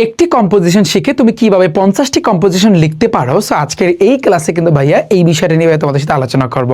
একটি কম্পোজিশন শিখে তুমি কিভাবে 50টি কম্পোজিশন লিখতে পারো। সো আজকের এই ক্লাসে কিন্তু ভাইয়া এই বিষয়টা নিয়ে তোমাদের সাথে আলোচনা করব।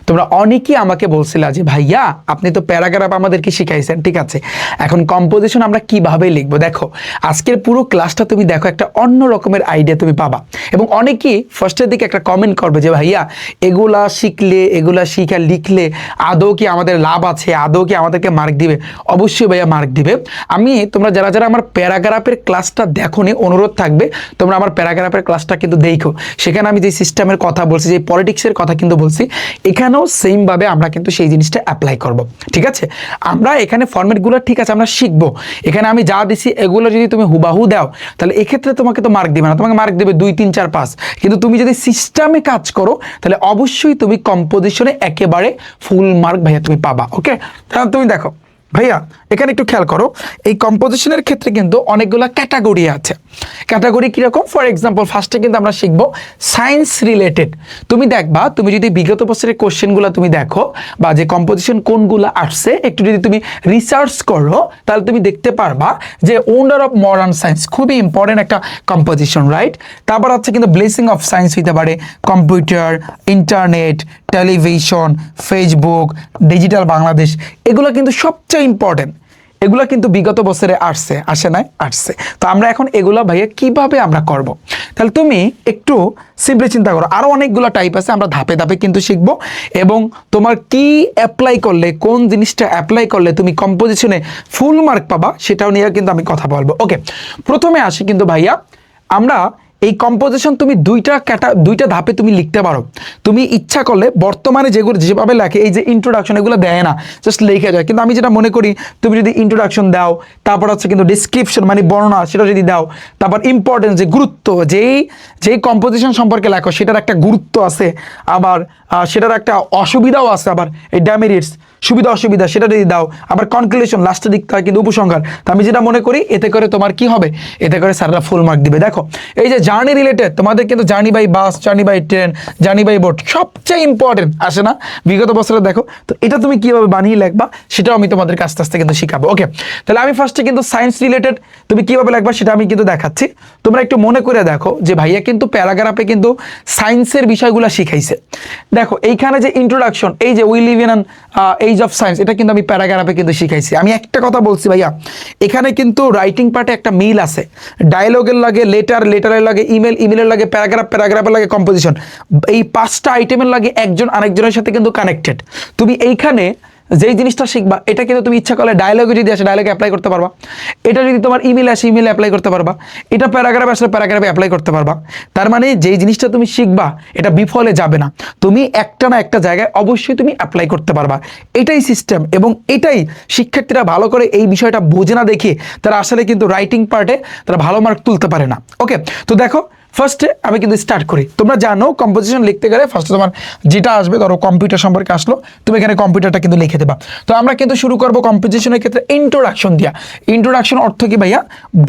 তোমরা অনেকেই আমাকে বলছিলা যে ভাইয়া আপনি তো প্যারাগ্রাফ আমাদেরকে শিখাইছেন, ঠিক আছে, এখন কম্পোজিশন আমরা কিভাবে লিখবো। দেখো আজকের পুরো ক্লাসটা তুমি দেখো, একটা অন্য রকমের আইডিয়া তুমি পাবা। এবং অনেকেই ফার্স্টের দিকে একটা কমেন্ট করবে যে ভাইয়া এগুলা শিখলে, এগুলা শিখা লিখলে আদৌ কি আমাদের লাভ আছে, আদৌ কি আমাদেরকে মার্ক দিবে? অবশ্যই ভাইয়া মার্ক দিবে। আমি তোমরা যারা যারা আমার প্যারাগ্রাফের ক্লাসটা দেখোনি, অনুরোধ থাকবে তোমরা আমার প্যারাগ্রাফের ক্লাসটা কিন্তু দেখো। সেখানে আমি যে সিস্টেমের কথা বলছি, যে পলিটিক্সের কথা কিন্তু বলছি, এখানেও সেম ভাবে আমরা কিন্তু সেই জিনিসটা অ্যাপ্লাই করব। ঠিক আছে, আমরা এখানে ফরম্যাটগুলো ঠিক আছে আমরা শিখবো। এখানে আমি যা দিছি এগুলো যদি তুমি হুবাহু দাও তাহলে এক্ষেত্রে তোমাকে তো মার্ক দিবে না, তোমাকে মার্ক দেবে 2, 3, 4, 5। কিন্তু তুমি যদি সিস্টেমে কাজ করো তাহলে অবশ্যই তুমি কম্পোজিশনে একেবারে ফুল মার্ক ভাইয়া তুমি পাবা। ওকে, তাহলে তুমি দেখো ভাইয়া এখানে একটু খেয়াল করো, এই কম্পোজিশনের ক্ষেত্রে কিন্তু অনেকগুলো ক্যাটাগরি আছে। ক্যাটাগরি কিরকম? ফর এক্সাম্পল ফার্স্টে কিন্তু আমরা শিখবো সায়েন্স রিলেটেড। তুমি দেখবা, তুমি যদি বিগত বছরের কোশ্চেনগুলো তুমি দেখো বা যে কম্পোজিশন কোনগুলো আসছে একটু যদি তুমি রিসার্চ করো তাহলে তুমি দেখতে পারবা যে ওন্ডার অফ মডার্ন সায়েন্স খুবই ইম্পর্টেন্ট একটা কম্পোজিশন, রাইট? তারপর হচ্ছে কিন্তু ব্লেসিং অফ সায়েন্স হইতে পারে, computer, internet, television, Facebook, digital Bangladesh, এগুলো কিন্তু সবচেয়ে ইম্পর্টেন্ট। এগুলো কিন্তু বিগত বছরে আসে নাই, আসছে। তো আমরা এখন এগুলো ভাইয়া কিভাবে আমরা করব। তাহলে তুমি একটু সিম্পলি চিন্তা করো, আরো অনেকগুলো টাইপ আছে, আমরা ধাপে ধাপে কিন্তু শিখবো। এবং তোমার কি অ্যাপ্লাই করলে, কোন জিনিসটা অ্যাপ্লাই করলে তুমি কম্পোজিশনে ফুল মার্ক পাবা সেটাও নিয়ে কিন্তু আমি কথা বলবো। ওকে, প্রথমে আসি কিন্তু ভাইয়া, আমরা এই কম্পোজিশন তুমি দুইটা ধাপে তুমি লিখতে পারো। তুমি ইচ্ছা করলে বর্তমানে যেগুলো যেভাবে লেখে, এই যে ইন্ট্রোডাকশন, এগুলো দেয় না, জাস্ট লিখে যায়। কিন্তু আমি যেটা মনে করি, তুমি যদি ইন্ট্রোডাকশন দাও, তারপর হচ্ছে কিন্তু ডিসক্রিপশন মানে বর্ণনা সেটা যদি দাও, তারপর ইম্পর্টেন্স যে গুরুত্ব, যেই কম্পোজিশন সম্পর্কে লেখো সেটার একটা গুরুত্ব আছে, আবার সেটার একটা অসুবিধাও আছে, আবার এই ড্যামেরিটস সুবিধা অসুবিধা সেটা যদি দাও, আবার কনক্লুশন লাস্টের দিক থাকে কিন্তু উপসংহার। তো আমি যেটা মনে করি এতে করে তোমার কি হবে, এতে করে স্যাররা ফুল মার্ক দিবে। দেখো এই যে জার্নি রিলেটেড, তোমাদের কিন্তু journey by bus, journey by train, journey by boat সবচেয়ে ইম্পর্টেন্ট আসে না বিগত বছরে? দেখো তো এটা তুমি কিভাবে বানিয়ে লিখবা সেটাও আমি তোমাদেরকে আস্তে আস্তে কিন্তু শিখাবো। ওকে, তাহলে আমি ফার্স্টে কিন্তু সায়েন্স রিলেটেড তুমি কিভাবে লিখবা সেটা আমি কিন্তু দেখাচ্ছি। তোমরা একটু মনে করে দেখো যে ভাইয়া কিন্তু প্যারাগ্রাফে কিন্তু সায়েন্সের বিষয়গুলো শিখাইছে। দেখো এইখানে যে ইন্ট্রোডাকশন, এই যে we live in an age of science, এটা কিন্তু আমি প্যারাগ্রাফে কিন্তু শিখাইছি। আমি একটা কথা বলছি ভাইয়া, এখানে কিন্তু রাইটিং পার্টে একটা মিল আছে। ডায়লগের লাগে লেটার, লেটারের লাগে ইমেল, ইমেলের লাগে প্যারাগ্রাফ, প্যারাগ্রাফের লাগে কম্পোজিশন। এই 5টা আইটেমের লাগে একজন আরেকজনের সাথে কিন্তু কানেক্টেড। তুমি এইখানে যেই জিনিসটা শিখবা এটা কিন্তু তুমি ইচ্ছা করলে ডায়লগে যদি আসে ডায়লগে অ্যাপ্লাই করতে পারবা, এটা যদি তোমার ইমেল আসে ইমেলে অ্যাপ্লাই করতে পারবা, এটা প্যারাগ্রাফে আসলে প্যারাগ্রাফে অ্যাপ্লাই করতে পারবা। তার মানে যেই জিনিসটা তুমি শিখবা এটা বিফলে যাবে না, তুমি একটা না একটা জায়গায় অবশ্যই তুমি অ্যাপ্লাই করতে পারবা। এটাই সিস্টেম, এবং এটাই শিক্ষার্থীরা ভালো করে এই বিষয়টা বোঝে না দেখে তারা আসলে কিন্তু রাইটিং পার্টে তারা ভালো মার্ক তুলতে পারে না। ওকে, তো দেখো ফার্স্টে আমি কিন্তু স্টার্ট করি। তোমরা জানো কম্পোজিশন লিখতে গেলে ফার্স্টে তোমার যেটা আসবে, ধরো কম্পিউটার সম্পর্কে আসলো, তুমি এখানে কম্পিউটারটা কিন্তু লিখে দেবা। তো আমরা কিন্তু শুরু করবো কম্পোজিশনের ক্ষেত্রে ইন্ট্রোডাকশন দিয়া। ইন্ট্রোডাকশন অর্থ কি ভাইয়া?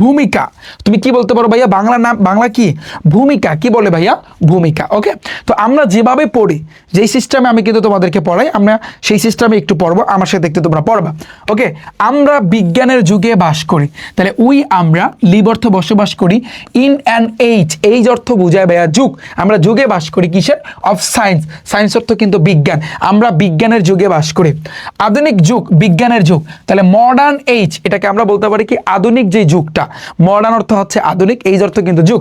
ভূমিকা। তুমি কি বলতে পারো ভাইয়া? বাংলা নাম, বাংলা কি? ভূমিকা। কি বলে ভাইয়া? ভূমিকা। ওকে, তো আমরা যেভাবে পড়ি, যেই সিস্টেমে আমি কিন্তু তোমাদেরকে পড়াই, আমরা সেই সিস্টেমে একটু পড়বো, আমার সাথে একটু তোমরা পড়বা। ওকে, আমরা বিজ্ঞানের যুগে বাস করি, তাহলে আমরা লিভ অর্থ বসবাস করি, ইন অ্যান এইজ, এইজ অর্থ বুঝায় ভাইয়া যুগ, আমরা যুগে বাস করি কিসের? অফ সায়েন্স, সায়েন্স অর্থ কিন্তু বিজ্ঞান, আমরা বিজ্ঞানের যুগে বাস করি। আধুনিক যুগ, বিজ্ঞানের যুগ, তাহলে মডার্ন এইজ, এটাকে আমরা বলতে পারি কি আধুনিক যে যুগটা। মডার্ন অর্থ হচ্ছে আধুনিক, এইজ অর্থ কিন্তু যুগ।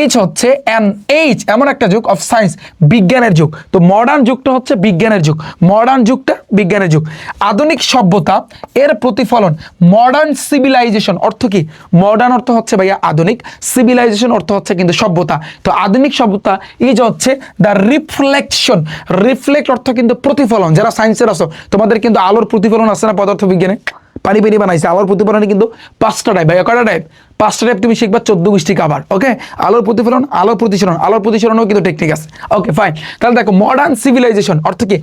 এইজ হচ্ছে অ্যান এইজ, এমন একটা যুগ অফ সায়েন্স, বিজ্ঞানের যুগ। তো মডার্ন যুগটা হচ্ছে বিজ্ঞানের যুগ, মডার্ন যুগটা বিজ্ঞানের যুগ। আধুনিক সভ্যতা এর প্রতিফলন, মডার্ন সিভিলাইজেশন অর্থ কি? মডার্ন অর্থ হচ্ছে ভাইয়া আধুনিক, সিভিলাইজেশন অর্থ হচ্ছে কিন্তু সভ্যতা। তো আধুনিক সভ্যতা ইজ হচ্ছে দ্য রিফ্লেকশন, রিফ্লেক্ট অর্থ কিন্তু প্রতিফলন। যারা সায়েন্সের আছো তোমাদের কিন্তু আলোর প্রতিফলন আছে না পদার্থ বিজ্ঞানে, পানি পানি বানাইছে, আলোর প্রতিফলনে কিন্তু 5টা টাইপ ভাইয়া। কয়টা টাইপ? 5টা টাইপ তুমি শিখবা 14 গোষ্ঠী কাবার। ওকে, আলোর প্রতিফলন, আলোর প্রতিসরণ, আলোর প্রতিসরণও কিন্তু টেকনিক আছে। ওকে ফাইন, তাহলে দেখো মডার্ন সিভিলাইজেশন অর্থ কি?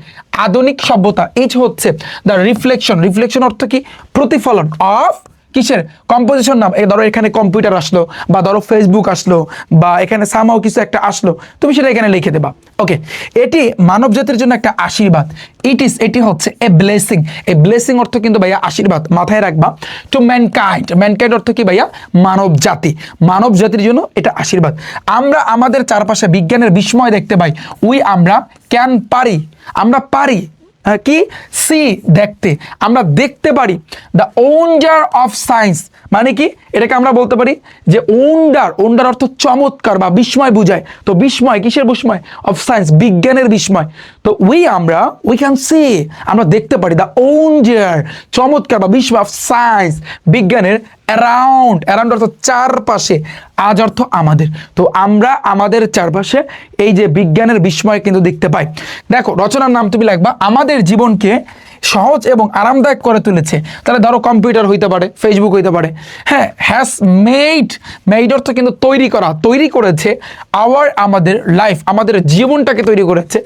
আধুনিক সভ্যতা। এই হচ্ছে দ্য রিফ্লেকশন, রিফ্লেকশন অর্থ কি? প্রতিফলন অফ কিসের কম্পোজিশন নাম, এই ধরো এখানে কম্পিউটার আসলো বা ধরো ফেসবুক আসলো বা এখানে সামাও কিছু একটা আসলো, তুমি সেটা এখানে লিখে দেবা। ওকে, এটি মানব জাতির জন্য একটা আশীর্বাদ। এটি হচ্ছে এ ব্লেসিং। এই ব্লেসিং অর্থ কিন্তু ভাইয়া আশীর্বাদ, মাথায় রাখবা। টু ম্যানকাইন্ড, ম্যানকাইন্ড অর্থ কি ভাইয়া? মানব জাতি। মানব জাতির জন্য এটা আশীর্বাদ। আমরা আমাদের চারপাশে বিজ্ঞানের বিস্ময় দেখতে পাই। আমরা ক্যান পারি, আমরা পারি কি সি দেখতে, আমরা দেখতে পারি দ্য ওন্ডার অফ সায়েন্স। মানে কি এটাকে আমরা বলতে পারি যে ওন্ডার, ওন্ডার অর্থ চমৎকার বা বিস্ময় বুঝায়। তো বিস্ময়, কিসের বিস্ময়? অফ সায়েন্স, বিজ্ঞানের বিস্ময়। তো উই ক্যান সি, আমরা দেখতে পারি দ্য ওন্ডার, চমৎকার বা বিস্ময় অফ সায়েন্স, বিজ্ঞানের অ্যারাউন্ড, অ্যারাউন্ড অর্থ চারপাশে, আজ অর্থ আমাদের। তো আমরা আমাদের চারপাশে এই যে বিজ্ঞানের বিস্ময় কিন্তু দেখতে পাই। দেখো রচনার নাম তুমি লিখবা আমাদের জীবনকে সহজ এবং আরামদায়ক করে তুলেছে। তাহলে ধরো কম্পিউটার হইতে পারে, ফেসবুক হইতে পারে। হ্যাঁ, হ্যাজ মেড, মেড অর্থ কিন্তু তৈরি করা, তৈরি করেছে আমাদের লাইফ, আমাদের জীবনটাকে তৈরি করেছে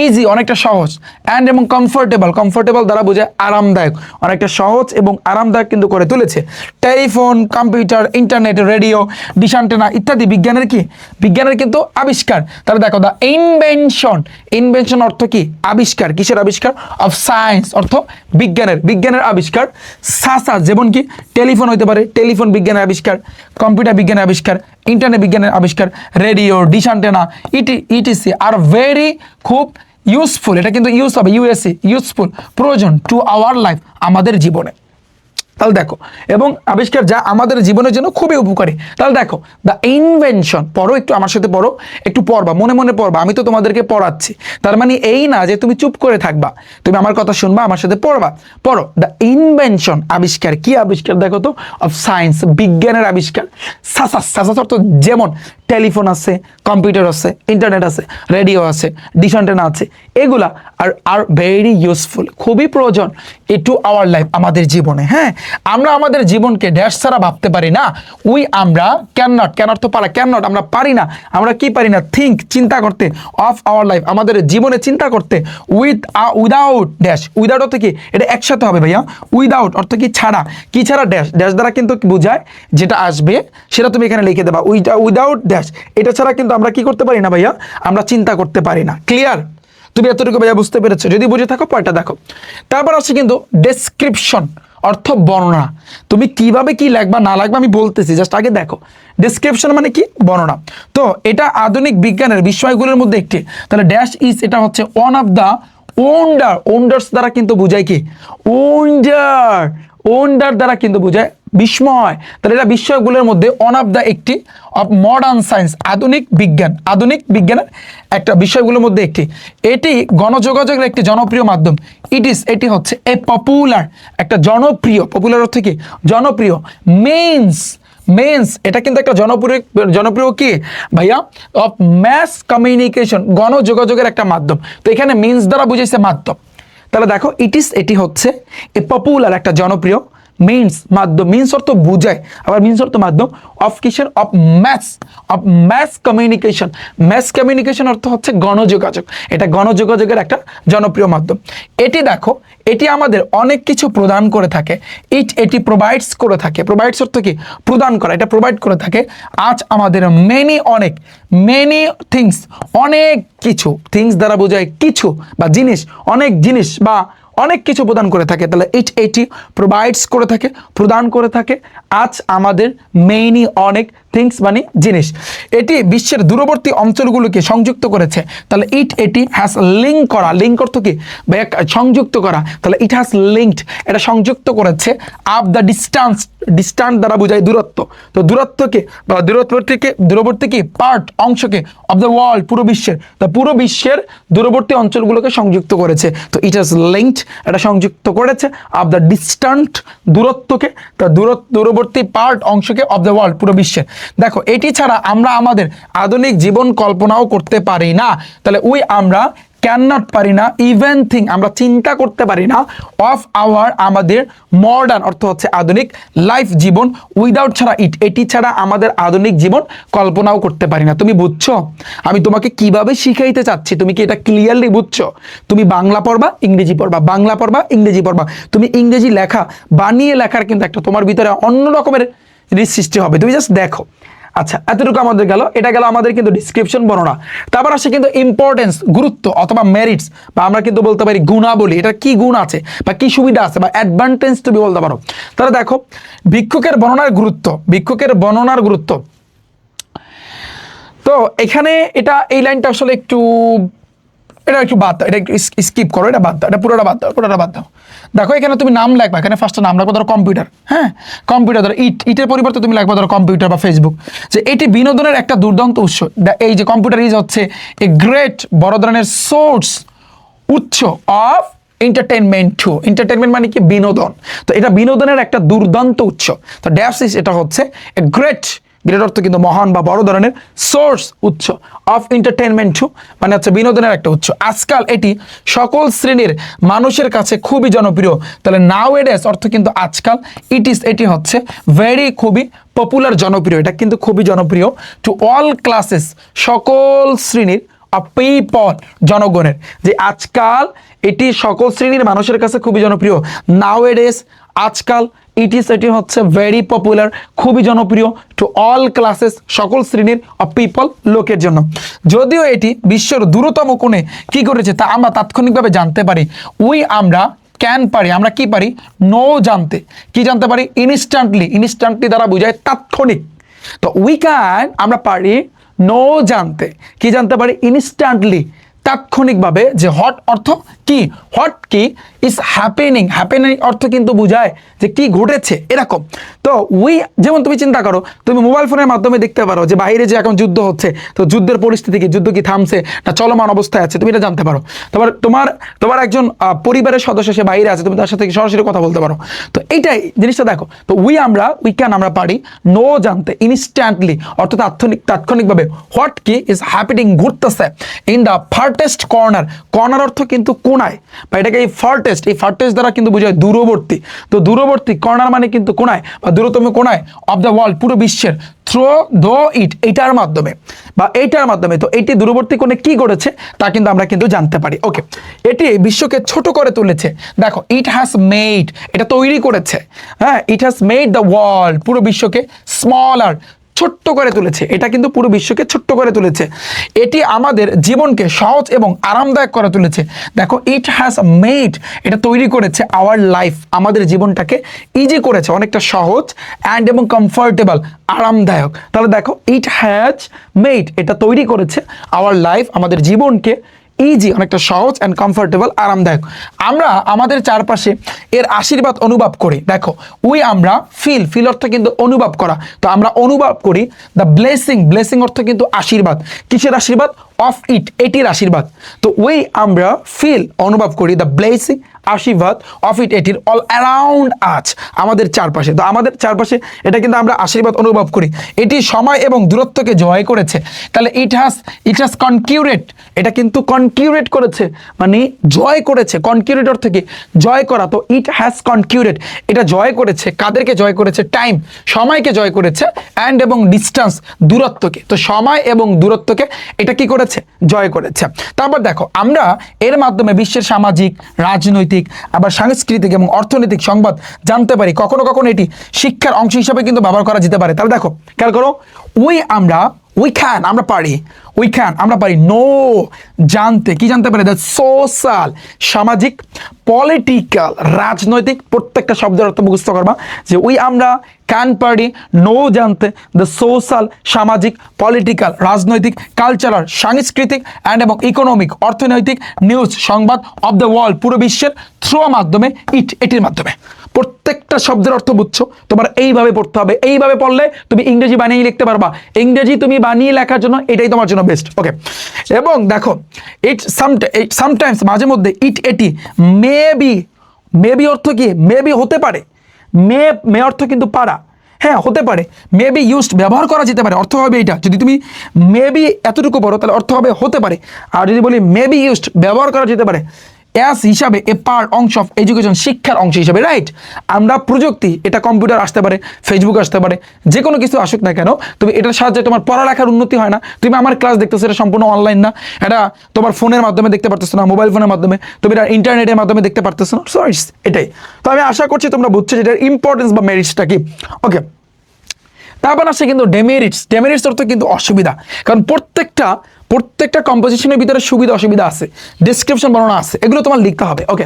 ইজি, অনেকটা সহজ, অ্যান্ড এবং কমফোর্টেবল, কমফোর্টেবল দ্বারা বোঝায় আরামদায়ক, অনেকটা সহজ এবং আরামদায়ক কিন্তু করে তুলেছে। Telephone, computer, internet, radio, dish antenna ইত্যাদি বিজ্ঞানের কি? বিজ্ঞানের কিন্তু আবিষ্কার। তাহলে দেখো দ্য ইনভেনশন, ইনভেনশন অর্থ কি? আবিষ্কার। কিসের আবিষ্কার? অফ সায়েন্স অর্থ বিজ্ঞানের, বিজ্ঞানের আবিষ্কার। যেমন কি টেলিফোন হইতে পারে, টেলিফোন বিজ্ঞানের আবিষ্কার, কম্পিউটার বিজ্ঞানের আবিষ্কার, ইন্টারনেট বিজ্ঞানের আবিষ্কার, radio, dish antenna etc are very, খুব ইউজফুল, এটা কিন্তু ইউজ হবে ইউজফুল, প্রয়োজন টু আওয়ার লাইফ, আমাদের জীবনে। তাহলে দেখো, এবং আবিষ্কার যা আমাদের জীবনের জন্য খুবই উপকারী। তাহলে দেখো দ্য ইনভেনশন, পড়ো একটু আমার সাথে, পড়ো একটু, পড়বা, মনে মনে পড়বা, আমি তো তোমাদেরকে পড়াচ্ছি। তার মানে এই না যে তুমি চুপ করে থাকবা, তুমি আমার কথা শুনবা, আমার সাথে পড়বা। পড়ো দ্য ইনভেনশন, আবিষ্কার। কি আবিষ্কার? দেখো তো, অফ সায়েন্স, বিজ্ঞানের আবিষ্কার। সাসাস অর্থ যেমন টেলিফোন আছে, কম্পিউটার আছে, ইন্টারনেট আছে, রেডিও আছে, ডিশ অ্যান্টেনা আছে, এগুলা আর ভেরি ইউজফুল, খুবই প্রয়োজন টু আওয়ার লাইফ, আমাদের জীবনে। হ্যাঁ, আমরা আমাদের জীবনকে ড্যাশ ছাড়া ভাবতে পারি না। আমরা ক্যান অর্থ পারা, আমরা পারি না, আমরা কি পারি না? থিঙ্ক, চিন্তা করতে, অফ আওয়ার লাইফ, আমাদের জীবনে চিন্তা করতে, উইদাউট ড্যাশ, উইদাউট অর্থ কি? এটা একসাথে হবে ভাইয়া, উইদাউট অর্থ কি? ছাড়া, কি ছাড়া? ড্যাশ, ড্যাশ দ্বারা কিন্তু বোঝায় যেটা আসবে সেটা তুমি এখানে লিখে দেবা, উইদাউট ড্যাশ, এটা ছাড়া কিন্তু আমরা কি করতে পারি না ভাইয়া? আমরা চিন্তা করতে পারি না। ক্লিয়ার? তুমি এতটুকু ভাইয়া বুঝতে পেরেছো? যদি বুঝে থাকো পয়টা দেখো। তারপর আছে কিন্তু ডেসক্রিপশন অর্থ বর্ণনা। তুমি কিভাবে কি লাগবা না লাগবা আমি বলতেছি, জাস্ট আগে দেখো। ডেসক্রিপশন মানে কি? বর্ণনা। তো এটা আধুনিক বিজ্ঞানের বিষয়গুলোর মধ্যে একটি। তাহলে ড্যাশ ইজ, এটা হচ্ছে ওয়ান অফ দ্য ওন্ডার্স দ্বারা কিন্তু বোঝায় কি? ওন্ডার দ্বারা কিন্তু বোঝায় বিস্ময়। তাহলে এটা বিস্ময়গুলোর মধ্যে ওয়ান অফ দ্য একটি, অফ মডার্ন সায়েন্স, আধুনিক বিজ্ঞানের একটা বিষয়গুলোর মধ্যে একটি। এটি গণযোগাযোগের একটি জনপ্রিয় মাধ্যম। এটি হচ্ছে এ পপুলার, একটা জনপ্রিয়, পপুলার অর্থ কি? জনপ্রিয়। মেন্স এটা কিন্তু একটা জনপ্রিয় কি ভাইয়া? অফ ম্যাস কমিউনিকেশন, গণযোগাযোগের একটা মাধ্যম। তো এখানে মিন্স দ্বারা বুঝাইছে মাধ্যম। তাহলে দেখো এটি হচ্ছে এ পপুলার, একটা জনপ্রিয়, মাধ্যম, মিন্স অর্থ বুঝায়, আবার মিন্স অর্থ মাধ্যম, অফ কিসের? Of mass communication. Mass communication অর্থ হচ্ছে গণযোগাযোগ, এটা গণযোগাযোগের একটা জনপ্রিয় মাধ্যম। এটি দেখো, এটি আমাদের অনেক কিছু প্রদান করে থাকে। এটি প্রোভাইডস করে থাকে। প্রোভাইডস অর্থ কি? প্রদান করা, এটা প্রোভাইড করে থাকে আজ আমাদের মেনি থিংস, অনেক কিছু, থিংস দ্বারা বোঝায় কিছু বা জিনিস, অনেক জিনিস বা অনেক কিছু প্রদান করে থাকে। তাহলে এটি প্রোভাইডস করে থাকে, প্রদান করে থাকে আজ আমাদের মেনি, অনেক, থিংস মানে জিনিস। এটি বিশ্বের দূরবর্তী অঞ্চলগুলোকে সংযুক্ত করেছে। তাহলে এটি হ্যাজ লিঙ্ক করা, লিঙ্ক অর্থ কি? সংযুক্ত করা। তাহলে ইট হ্যাজ লিঙ্কড, এটা সংযুক্ত করেছে আপ দ্য ডিস্টান্স দ্বারা বোঝায় দূরত্ব। তো দূরত্বকে বা দূরবর্তী কি? পার্ট, অংশকে, অফ দ্য ওয়ার্ল্ড, পুরো বিশ্বের, তো পুরো বিশ্বের দূরবর্তী অঞ্চলগুলোকে সংযুক্ত করেছে। তো ইট হ্যাজ লিঙ্কড, এটা সংযুক্ত করেছে অফ দ্য ডিস্ট্যান্ট, দূরত্বকে, তা দূরবর্তী পার্ট, অংশকে, অফ দ্য ওয়ার্ল্ড, পুরো বিশ্বের। দেখো এটি ছাড়া আমরা আমাদের আধুনিক জীবন কল্পনাও করতে পারি না। তাহলে আমরা ক্যান নট পারি না, ইভেন থিঙ্ক আমরা চিন্তা করতে পারি না, অফ আওয়ার আমাদের মডার্ন অর্থ হচ্ছে আধুনিক লাইফ জীবন, উইদাউট ছাড়া ইট এটি ছাড়া আমাদের আধুনিক জীবন কল্পনাও করতে পারি না। তুমি বুঝছো আমি তোমাকে কিভাবে শিখাইতে চাচ্ছি? তুমি কি এটা ক্লিয়ারলি বুঝছো? তুমি বাংলা পড়বা, ইংরেজি পড়বা, বাংলা পড়বা, ইংরেজি পড়বা, তুমি ইংরেজি লেখা বানিয়ে লেখার কিন্তু একটা তোমার ভিতরে অন্য রকমের সৃষ্টি হবে। তুমি জাস্ট দেখো। আচ্ছা, এতটুকু আমাদের গেল, এটা গেল আমাদের কিন্তু ডিসক্রিপশন বর্ণনা। তারপর আসে কিন্তু ইম্পর্টেন্স, গুরুত্ব অথবা মেরিটস, বা আমরা কিন্তু বলতে পারি গুণাবলী, এটা কি গুণ আছে বা কি সুবিধা আছে বা অ্যাডভান্টেজ তুমি বলতে পারো। তাহলে দেখো ভিক্ষুকের বর্ণনার গুরুত্ব, ভিক্ষুকের বর্ণনার গুরুত্ব। তো এখানে এটা এই লাইনটা আসলে একটু বাদ দাও, এটা একটু স্কিপ করো, এটা বাদ দাও, এটা পুরোটা বাদ দাও, পুরোটা বাদ দাও। দেখো এখানে তুমি নাম লিখবা, এখানে ফার্স্টে নাম লিখবা ধরো কম্পিউটার, হ্যাঁ কম্পিউটার, ধরো ইটের পরিবর্তে তুমি লিখবা ধরো কম্পিউটার বা ফেসবুক, যে এটি বিনোদনের একটা দুর্দান্ত উৎস। এই যে কম্পিউটার ইজ হচ্ছে এ গ্রেট বড় ধরনের সোর্স, উৎস অফ এন্টারটেনমেন্ট টু। এন্টারটেনমেন্ট মানে কি? বিনোদন। তো এটা বিনোদনের একটা দুর্দান্ত উৎস। তো ড্যাপসিস এটা হচ্ছে এ গ্রেট, গ্রেট অর্থ কিন্তু মহান বা বড় ধরনের, সোর্স উৎস, অফ এন্টারটেনমেন্ট টু মানে হচ্ছে বিনোদনের একটা উৎস। আজকাল এটি সকল শ্রেণীর মানুষের কাছে খুবই জনপ্রিয়। তাহলে নাও এডেস অর্থ কিন্তু আজকাল, এটি হচ্ছে ভেরি, খুবই পপুলার, জনপ্রিয়, এটা কিন্তু খুবই জনপ্রিয়, টু অল ক্লাসেস সকল শ্রেণীর, পিপল জনগণের, যে আজকাল এটি সকল শ্রেণীর মানুষের কাছে খুবই জনপ্রিয়। নাও এডেস আজকাল, এটি হচ্ছে ভেরি পপুলার, খুবই জনপ্রিয়, টু অল ক্লাসেস সকল শ্রেণীর, অফ পিপল লোকের জন্য। যদিও এটি বিশ্বের দূরতম কোণে কি করেছে তা আমরা তাৎক্ষণিকভাবে জানতে পারি। আমরা ক্যান পারি, আমরা কি পারি? নো জানতে, কি জানতে পারি? ইনস্ট্যান্টলি, ইনস্ট্যান্টলি দ্বারা বোঝায় তাৎক্ষণিক। তো আমরা পারি নো জানতে, কি জানতে পারি? ইনস্ট্যান্টলি, তাৎক্ষণিকভাবে, যে হট অর্থ কি? হট কি ইজ হ্যাপেনিং, হ্যাপেনিং অর্থ কিন্তু বোঝায় যে কি ঘটেছে এরকম। তো যেমন তুমি চিন্তা করো, তুমি মোবাইল ফোনের মাধ্যমে দেখতে পারো যে বাইরে যে এখন যুদ্ধ হচ্ছে, তো যুদ্ধের পরিস্থিতি কি, যুদ্ধ কি থামছে না চলমান অবস্থায় আছে, তুমি এটা জানতে পারো। তোমার একজন পরিবারের সদস্য সে বাইরে আছে, তুমি তার সাথে সরাসরি কথা বলতে পারো। তো এইটাই জিনিসটা দেখো। তো আমরা পারি নো জানতে, ইনস্ট্যান্টলি অর্থ তাৎক্ষণিকভাবে, হোয়াট কি ইজ হ্যাপেনিং ঘটতেছে, in the farthest corner, corner অর্থ কিন্তু কোনায়, বা এটাকে এই ফার্টেস্ট দ্বারা কিন্তু বোঝায় দূরবর্তী। তো দূরবর্তী, কর্নার মানে কিন্তু কোনায় বা দূরতম কোনায়, অফ দ্য ওয়ার্ল্ড পুরো বিশ্বের, থ্রো দো এইটার মাধ্যমে বা এইটার মাধ্যমে। তো এটি দূরবর্তী কোণে কি করেছে তা কিন্তু আমরা কিন্তু জানতে পারি। ওকে, এটি বিশ্বকে ছোট করে তুলেছে। দেখো ইট হ্যাজ মেড, এটা তৈরি করেছে, হ্যাঁ it has made the world পুরো বিশ্বকে স্মলার, ছোট্ট করে তুলেছে, এটা কিন্তু পুরো বিশ্বকে ছোট্ট করে তুলেছে। এটি আমাদের জীবনকে সহজ এবং আরামদায়ক করে তুলেছে। দেখো ইট হ্যাজ মেড, এটা তৈরি করেছে আওয়ার লাইফ, আমাদের জীবনটাকে ইজি করেছে, অনেকটা সহজ, অ্যান্ড এবং কমফোর্টেবল, আরামদায়ক। তাহলে দেখো ইট হ্যাজ মেড, এটা তৈরি করেছে আওয়ার লাইফ, আমাদের জীবনকে ইজি, অনেকটা সহজ, অ্যান্ড কমফোর্টেবল, আরামদায়ক। আমরা আমাদের চারপাশে এর আশীর্বাদ অনুভব করি। দেখো আমরা ফিল অর্থ কিন্তু অনুভব করা, তো আমরা অনুভব করি দ্য ব্লেসিং অর্থ কিন্তু আশীর্বাদ। কিসের আশীর্বাদ? অফ এটির আশীর্বাদ। তো আমরা অনুভব করি দ্য ব্লেসিং, আশীর্বাদ, অফ এটির, অল অ্যারাউন্ড আজ, আমাদের চারপাশে। তো আমাদের চারপাশে এটা কিন্তু আমরা আশীর্বাদ অনুভব করি। এটি সময় এবং দূরত্বকে জয় করেছে। তাহলে ইট হ্যাজ কনকিউরেট, এটা কিন্তু কনকিউরেট করেছে মানে জয় করেছে। কনকিউরেট অর্থ কি? জয় করা। তো ইট হ্যাজ কনকিউরেট, এটা জয় করেছে, কাদেরকে জয় করেছে? টাইম, সময়কে জয় করেছে, অ্যান্ড এবং ডিস্টেন্স, দূরত্বকে। তো সময় এবং দূরত্বকে এটা কি করেছে? জয় করেছে। তারপর দেখো আমরা এর মাধ্যমে বিশ্বের সামাজিক, রাজনৈতিক, আবার সাংস্কৃতিক এবং অর্থনৈতিক সংবাদ জানতে পারি। কখনো কখনো এটি শিক্ষার অংশ হিসাবে কিন্তু ব্যবহার করা যেতে পারে। তাহলে দেখো খেয়াল করো, আমরা পারি নো জানতে, কি জানতে পারি? দ্য সোশ্যাল, সামাজিক, পলিটিক্যাল, রাজনৈতিক, প্রত্যেকটা শব্দের অর্থ মুখস্থ করবা, যে আমরা ক্যান পারি নো জানতে দ্য সোশ্যাল, সামাজিক, পলিটিক্যাল, রাজনৈতিক, কালচারাল, সাংস্কৃতিক, অ্যান্ড এবং ইকোনমিক, অর্থনৈতিক, নিউজ, সংবাদ, অফ দ্য ওয়ার্ল্ড পুরো বিশ্বের, থ্রু মাধ্যমে, এটির মাধ্যমে। প্রত্যেকটা শব্দের অর্থ বুঝছো, তোমার এইভাবে পড়তে হবে। এইভাবে পড়লে তুমি ইংরেজি বানিয়ে লিখতে পারবা। ইংরেজি তুমি বানিয়ে লেখার জন্য এটাই তোমার জন্য বেস্ট। ওকে, এবং দেখো সামটাইমস, মাঝে মধ্যে, এটি মেবি অর্থ কি? মেবি হতে পারে। মে অর্থ কিন্তু পারা, হ্যাঁ হতে পারে, মেবি ইউজড ব্যবহার করা যেতে পারে, অর্থ হবে এটা। যদি তুমি মেবি এতটুকু পড়ো তাহলে অর্থ হবে হতে পারে। আর যদি বলি মেবি ইউজড ব্যবহার করা যেতে পারে অ্যাজ হিসাবে, এ পার্ট অংশ অফ এডুকেশন, শিক্ষার অংশ হিসাবে, রাইট। আমরা প্রযুক্তি, এটা কম্পিউটার আসতে পারে, ফেসবুক আসতে পারে, যে কোনো কিছু আসুক না কেন, তুমি এটার সাহায্যে তোমার পড়ালেখার উন্নতি হয় না। তুমি আমার ক্লাস দেখতেছো, এটা সম্পূর্ণ অনলাইন না, এটা তোমার ফোনের মাধ্যমে দেখতে পারতেছো না, মোবাইল ফোনের মাধ্যমে, তুমি এটা ইন্টারনেটের মাধ্যমে দেখতে পারতেছো না। সো এটাই। তো আমি আশা করছি তোমরা বুঝছো যে এটার ইম্পর্টেন্স বা মেরিটসটা কি। ওকে, তারপর আসছে কিন্তু ডেমেরিটস। ডেমেরিটস অর্থ কিন্তু অসুবিধা, কারণ প্রত্যেকটা কম্পোজিশনের ভিতরে সুবিধা অসুবিধা আছে, ডেসক্রিপশন বর্ণনা আছে, এগুলো তোমার লিখতে হবে। ওকে,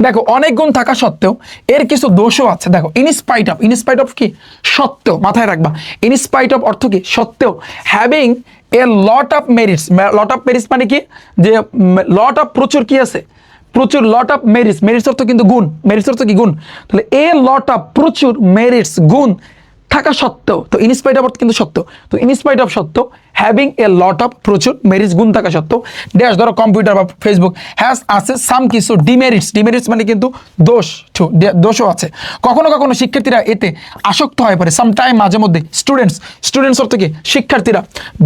দেখো অনেক গুণ থাকা সত্ত্বেও এর কিছু দোষও আছে। দেখো ইনস্পাইট অফ কি, সত্ত্বেও, মাথায় রাখবা। ইনস্পাইট অফ অর্থ কি, সত্ত্বেও। Having a lot of merits, lot of merits মানে কি, যে লট অফ প্রচুর কি আছে, প্রচুর, লট অফ মেরিটস, মেরিটস অর্থ কিন্তু গুণ, মেরিটস অর্থ কি গুণ, তাহলে এ লট অফ প্রচুর মেরিটস গুণ থাকা সত্ত্বেও, তো ইনস্পাইট অফ কিন্তু সত্ত্বেও, তো ইনস্পাইট অফ সত্ত্বেও, হ্যাভিং এ লট অফ প্রচুর মেরিটস গুণ থাকা সত্ত্বেও, ড্যাশ ধরো কম্পিউটার বা ফেসবুক, হ্যাজ আছে সাম কিছু ডিমেরিটস, ডিমেরিটস মানে কিন্তু দোষও আছে। কখনো কখনো শিক্ষার্থীরা এতে আসক্ত হয়ে পড়ে, সামটাইম মাঝে মধ্যে, স্টুডেন্টস অর্থ কি, শিক্ষার্থীরা,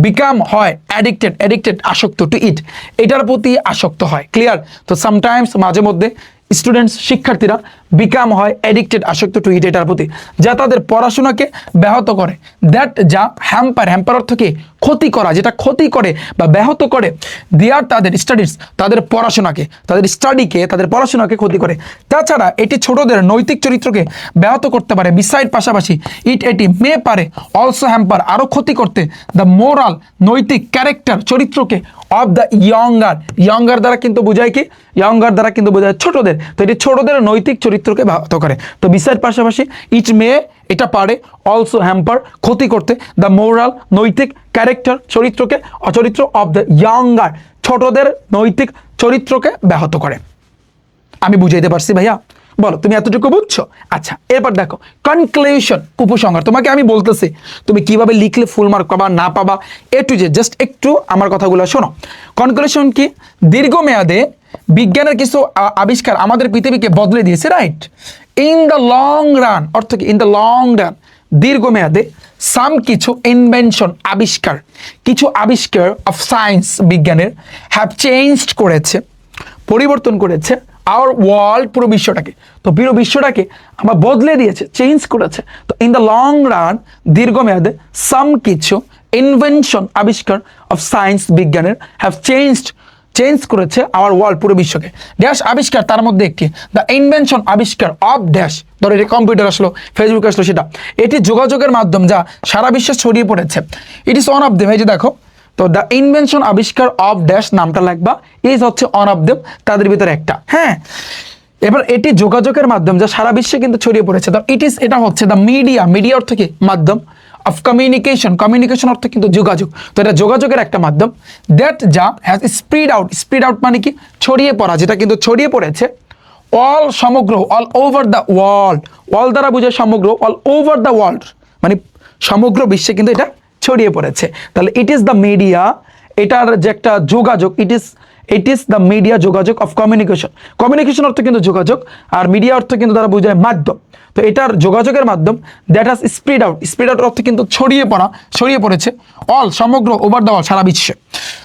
বিকাম হয় অ্যাডিক্টেড আসক্ত, টু ইট, এটার প্রতি আসক্ত হয়, ক্লিয়ার। তো সামটাইমস মাঝে মধ্যে স্টুডেন্টস শিক্ষার্থীরা বিকাম হয় অ্যাডিক্টেড আসক্ত টু ইট, এটার প্রতি, যা তাদের পড়াশোনাকে ব্যাহত করে। দ্যাট যা হ্যাম্পার অর্থ কি, ক্ষতি করা, যেটা ক্ষতি করে বা ব্যাহত করে, দেয়ার তাদের স্টাডিজ, তাদের পড়াশোনাকে, তাদের পড়াশোনাকে ক্ষতি করে। তাছাড়া এটি ছোটদের নৈতিক চরিত্রকে ব্যাহত করতে পারে, বিসাইড পাশাপাশি, এটি মে পারে অলসো হ্যাম্পার আরও ক্ষতি করতে, দ্য মোরাল নৈতিক ক্যারেক্টার চরিত্রকে অফ দ্য ইয়ঙ্গার দ্বারা কিন্তু বোঝায় কি, ইয়ঙ্গার দ্বারা কিন্তু বোঝায় ছোটদের, তো এটি ছোটদের নৈতিক চরিত্রকে ব্যাহত করে। তো বিসাইড পাশাপাশি, ইট মে এটা পারে, অলসো হ্যাম্পার ক্ষতি করতে, দ্য মোরাল নৈতিক ক্যারেক্টার চরিত্রকে, অচরিত্র অফ দ্য ইয়ঙ্গার ছোটদের নৈতিক চরিত্রকে ব্যাহত করে। আমি বুঝাইতে পারছি ভাইয়া? বলো তুমি এতটুকু বুঝছো? আচ্ছা, এরপর দেখো কনক্লুশন, উপসংহার। তোমাকে আমি বলতেছি তুমি কিভাবে লিখলে ফুল মার্ক পাবা না পাবা, এ টু জেড, জাস্ট একটু আমার কথাগুলো শোনো। কনক্লুশন কি, দীর্ঘমেয়াদে বিজ্ঞানের কিছু আবিষ্কার আমাদের পৃথিবীকে বদলে দিয়েছে, right. In the long run অর্থ কি, ইন দ্য লং রান, দীর্ঘমেয়াদে, সাম কিছু ইনভেনশন আবিষ্কার, কিছু আবিষ্কার অফ সায়েন্স বিজ্ঞানের, হ্যাভ চেঞ্জড করেছে, পরিবর্তন করেছে আওয়ার ওয়ার্ল্ড, পুরো বিশ্বটাকে, তো পুরো বিশ্বটাকে আমরা বদলে দিয়েছে, চেঞ্জ করেছে। তো ইন দ্য লং রান, দীর্ঘমেয়াদে, সাম কিছু ইনভেনশন আবিষ্কার অফ সায়েন্স বিজ্ঞানের, হ্যাভ চেঞ্জ করেছে আওয়ার ওয়ার্ল্ড, পুরো বিশ্বকে। ড্যাশ আবিষ্কার, তার মধ্যে একটি, দ্য ইনভেনশন আবিষ্কার অফ ড্যাশ, ধরো এটি কম্পিউটার আসলো, ফেসবুক আসলো, সেটা, এটি যোগাযোগের মাধ্যম যা সারা বিশ্বে ছড়িয়ে পড়েছে। It is one of them, এই যে দেখো, তো দ্য ইনভেনশন আবিষ্কার অফ ড্যাশ নামটা লাগবা, ইজ হচ্ছে ওয়ান অফ দেম, তাদের ভিতরে একটা, হ্যাঁ। এবার এটি যোগাযোগের মাধ্যম যা সারা বিশ্বে কিন্তু ছড়িয়ে পড়েছে। তো এটা হচ্ছে দ্য মিডিয়া অর্থ কি, মাধ্যম, অফ কমিউনিকেশন অর্থ কিন্তু যোগাযোগ, তো এটা যোগাযোগের একটা মাধ্যম। দ্যাট যা হ্যাজ স্প্রিড আউট মানে কি, ছড়িয়ে পড়া, যেটা কিন্তু ছড়িয়ে পড়েছে, সমগ্র, all over the world, all দ্বারা বোঝায় সমগ্র, অল ওভার দ্য ওয়ার্ল্ড মানে সমগ্র বিশ্বে কিন্তু এটা ছড়িয়ে পড়েছে। তাহলে ইট ইজ দ্য মিডিয়া, এটার যে একটা যোগাযোগ, ইট ইজ দ্য মিডিয়া, যোগাযোগ অফ কমিউনিকেশন অর্থ কিন্তু যোগাযোগ, আর মিডিয়া অর্থ কিন্তু দ্বারা বোঝায় মাধ্যম, তো এটার যোগাযোগের মাধ্যম। দ্যাট হাজ স্প্রিড আউট অর্থ কিন্তু ছড়িয়ে পড়েছে, অল সমগ্র, ওভার দ্য ওয়ার্ল্ড সারা বিশ্বে।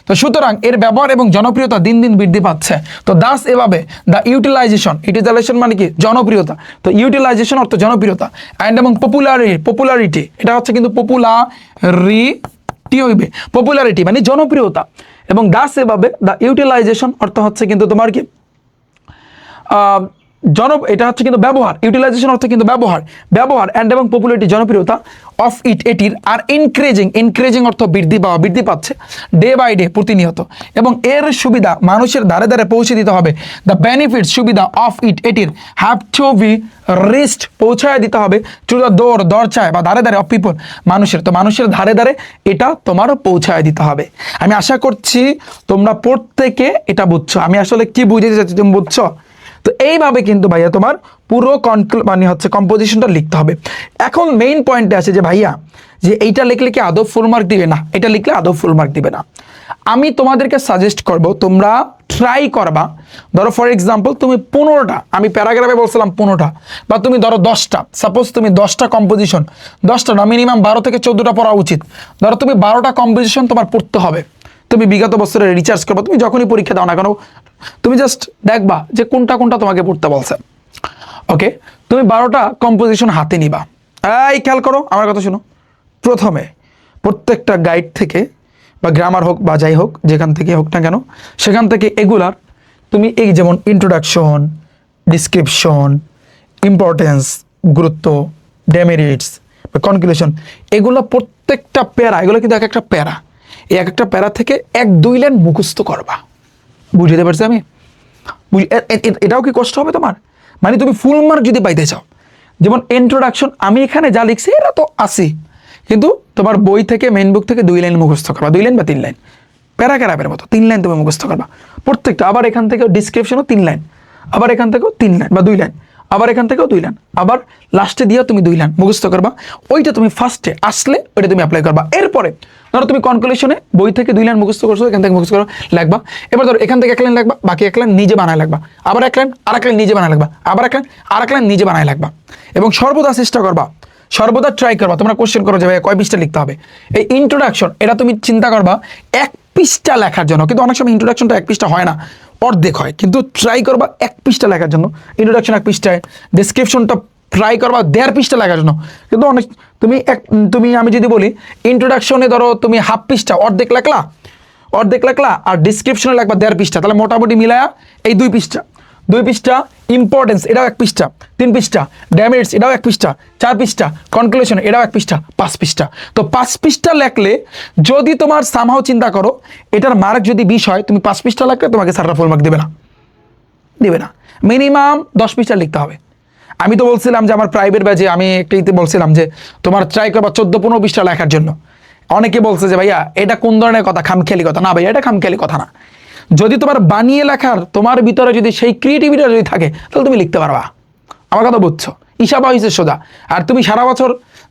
তো সুতরাং এর ব্যবহার এবং জনপ্রিয়তা দিন দিন বৃদ্ধি পাচ্ছে। তো দাস এভাবে দ্য ইউটিলাইজেশন মানে কি, জনপ্রিয়তা, তো ইউটিলাইজেশন অর্থ জনপ্রিয়তা, অ্যান্ড এবং পপুলারিটি, এটা হচ্ছে কিন্তু পপুলারিটি মানে জনপ্রিয়তা, এবং দাস এভাবে দ্য ইউটিলাইজেশন অর্থ হচ্ছে কিন্তু তোমার কি, এটা হচ্ছে কিন্তু ব্যবহার, ইউটিলাইজেশন অর্থ কিন্তু ব্যবহার, অ্যান্ড এবং পপুলারিটি জনপ্রিয়তা, অফ এটির, আর ইনক্রিজিং অর্থ বৃদ্ধি পাচ্ছে, ডে বাই ডে প্রতিনিয়ত, এবং এর সুবিধা মানুষের ধারে ধারে পৌঁছে দিতে হবে। দ্য বেনিফিট সুবিধা অফ এটির, হ্যাভ টু বি রিস্ট পৌঁছায় দিতে হবে, টু দ্য দরজায় বা ধারে ধারে অফ পিপল মানুষের, তো মানুষের ধারে ধারে এটা তোমারও পৌঁছায় দিতে হবে। আমি আশা করছি তোমরা প্রত্যেকে এটা বুঝছো। আমি আসলে কি বুঝাতে চাচ্ছি তুমি বুঝছো? তো এইভাবে কিন্তু ভাইয়া তোমার পুরো কম্পোজিশনটা লিখতে হবে। এখন মেইন পয়েন্টে আছে যে ভাইয়া, যে এইটা লিখলে কি আদৌ ফুল মার্ক দিবে? না, এটা লিখলে আদৌ ফুল মার্ক দিবে না। আমি তোমাদেরকে সাজেস্ট করব তোমরা ট্রাই করবা, ধরো ফর এক্সাম্পল তুমি 15টা, আমি প্যারাগ্রাফে বলছিলাম 15টা, বা তুমি ধরো 10টা, সাপোজ তুমি 10টা কম্পোজিশন, 10টা না মিনিমাম 12 থেকে 14টা পড়া উচিত। ধরো তুমি 12টা কম্পোজিশন তোমার পড়তে হবে, তুমি বিগত বছরে রিচার্জ করবা, তুমি যখনই পরীক্ষা দাও না কেন তুমি জাস্ট দেখবা যে কোনটা কোনটা তোমাকে পড়তে বলছে। ওকে, তুমি 12টা কম্পোজিশন হাতে নিবা। এই খেয়াল করো আমার কথা শুনো, প্রথমে প্রত্যেকটা গাইড থেকে বা গ্রামার হোক বা যাই হোক যেখান থেকে হোক না কেন, সেখান থেকে এগুলার তুমি এই যেমন ইন্ট্রোডাকশন, ডিসক্রিপশন, ইম্পর্টেন্স, গুরুত্ব, ডেমেরিটস, কনক্লুশন, এগুলো প্রত্যেকটা প্যারা, এগুলো কিন্তু এক একটা প্যারা, এই এক একটা প্যারা থেকে 1-2 লাইন মুখস্থ করবা। বুঝতে পারছি আমি? এটাও কি কষ্ট হবে তোমার? মানে তুমি ফুল মার্ক যদি পাইতে চাও, যেমন ইন্ট্রোডাকশন আমি এখানে যা লিখছি এরা তো আসি, কিন্তু তোমার বই থেকে মেইন বুক থেকে 2 লাইন মুখস্থ করবা, 2 লাইন বা 3 লাইন, প্যারাগ্রাফের মতো 3 লাইন তুমি মুখস্থ করবা প্রত্যেকটা। আবার এখান থেকেও ডিসক্রিপশনও 3 লাইন, আবার এখান থেকেও 3 লাইন বা 2 লাইন, আবার এখান থেকেও 2 লাইন, আবার লাস্টে দিয়েও তুমি 2 লাইন মুখস্থ করবা। ওইটা তুমি ফার্স্টে আসলে ওইটা তুমি অ্যাপ্লাই করবা। এরপরে ধরো তুমি কনক্লুশনে বই থেকে 2 লাইন মুখস্থ করছো, এখান থেকে মুখস্থ করো লাগবা। এবার ধরো এখান থেকে 1 লাইন লাগবা, বাকি 1 লাইন নিজে বানায় লাগবা, আবার 1 লাইন আর 1 লাইন নিজে বানায় লাগবা, আবার 1 লাইন আর 1 লাইন নিজে বানায় লাগবা। এবং সর্বদা চেষ্টা করবা, সর্বদা ট্রাই করবা, তোমরা কোশ্চেন করো যে ভাই কয় পৃষ্ঠা লিখতে হবে। এই ইন্ট্রোডাকশন এটা তুমি চিন্তা করবা 1 পৃষ্ঠা লেখার জন্য, কিন্তু অনেক সময় ইন্ট্রোডাকশনটা 1 পৃষ্ঠা হয় না, অর্ধেক হয়, কিন্তু ট্রাই করবা 1 পৃষ্ঠা লেখার জন্য। ইন্ট্রোডাকশন 1 পৃষ্ঠায়, ডেসক্রিপশনটা ট্রাই করবা 1.5 পৃষ্ঠা লেখার জন্য, কিন্তু অনেক তুমি আমি যদি বলি ইন্ট্রোডাকশনে ধরো তুমি 1/2 পৃষ্ঠা অর্ধেক লেখলা আর ডিসক্রিপশনে লাগবা 1.5 পৃষ্ঠা, তাহলে মোটামুটি মিলায়া এই 2 পৃষ্ঠা। 2 পৃষ্ঠা ইম্পর্টেন্স, এটাও 1 পৃষ্ঠা, 3 পৃষ্ঠা ড্যামেজ, এটাও 1 পৃষ্ঠা, 4 পৃষ্ঠা কনক্লুশন, এটাও 1 পৃষ্ঠা, 5 পৃষ্ঠা। তো 5 পৃষ্ঠা লেখলে যদি তোমার সামহাও চিন্তা করো এটার মার্ক যদি 20 হয়, তুমি 5 পৃষ্ঠা লেখলে তোমাকে স্যাররা ফুল মার্ক দেবে না, মিনিমাম 10 পৃষ্ঠা লিখতে হবে। আমি তো বলছিলাম যে আমার প্রাইভেট ব্যাচে আমি একটাইতে বলছিলাম যে তোমার ট্রাই করবা 14-15 পৃষ্ঠা লেখার জন্য। অনেকে বলছে যে ভাইয়া এটা কোন ধরনের কথা, খামখেয়ালি কথা। না ভাইয়া, এটা খামখেয়ালি কথা না। যদি তোমার বানিয়ে লেখার তোমার ভিতরে যদি সেই ক্রিয়েটিভিটি যদি থাকে তাহলে তুমি লিখতে পারবা। আমার কথা বুঝছো? ইশাবা হয়েছে সোজা। আর তুমি সারা বছর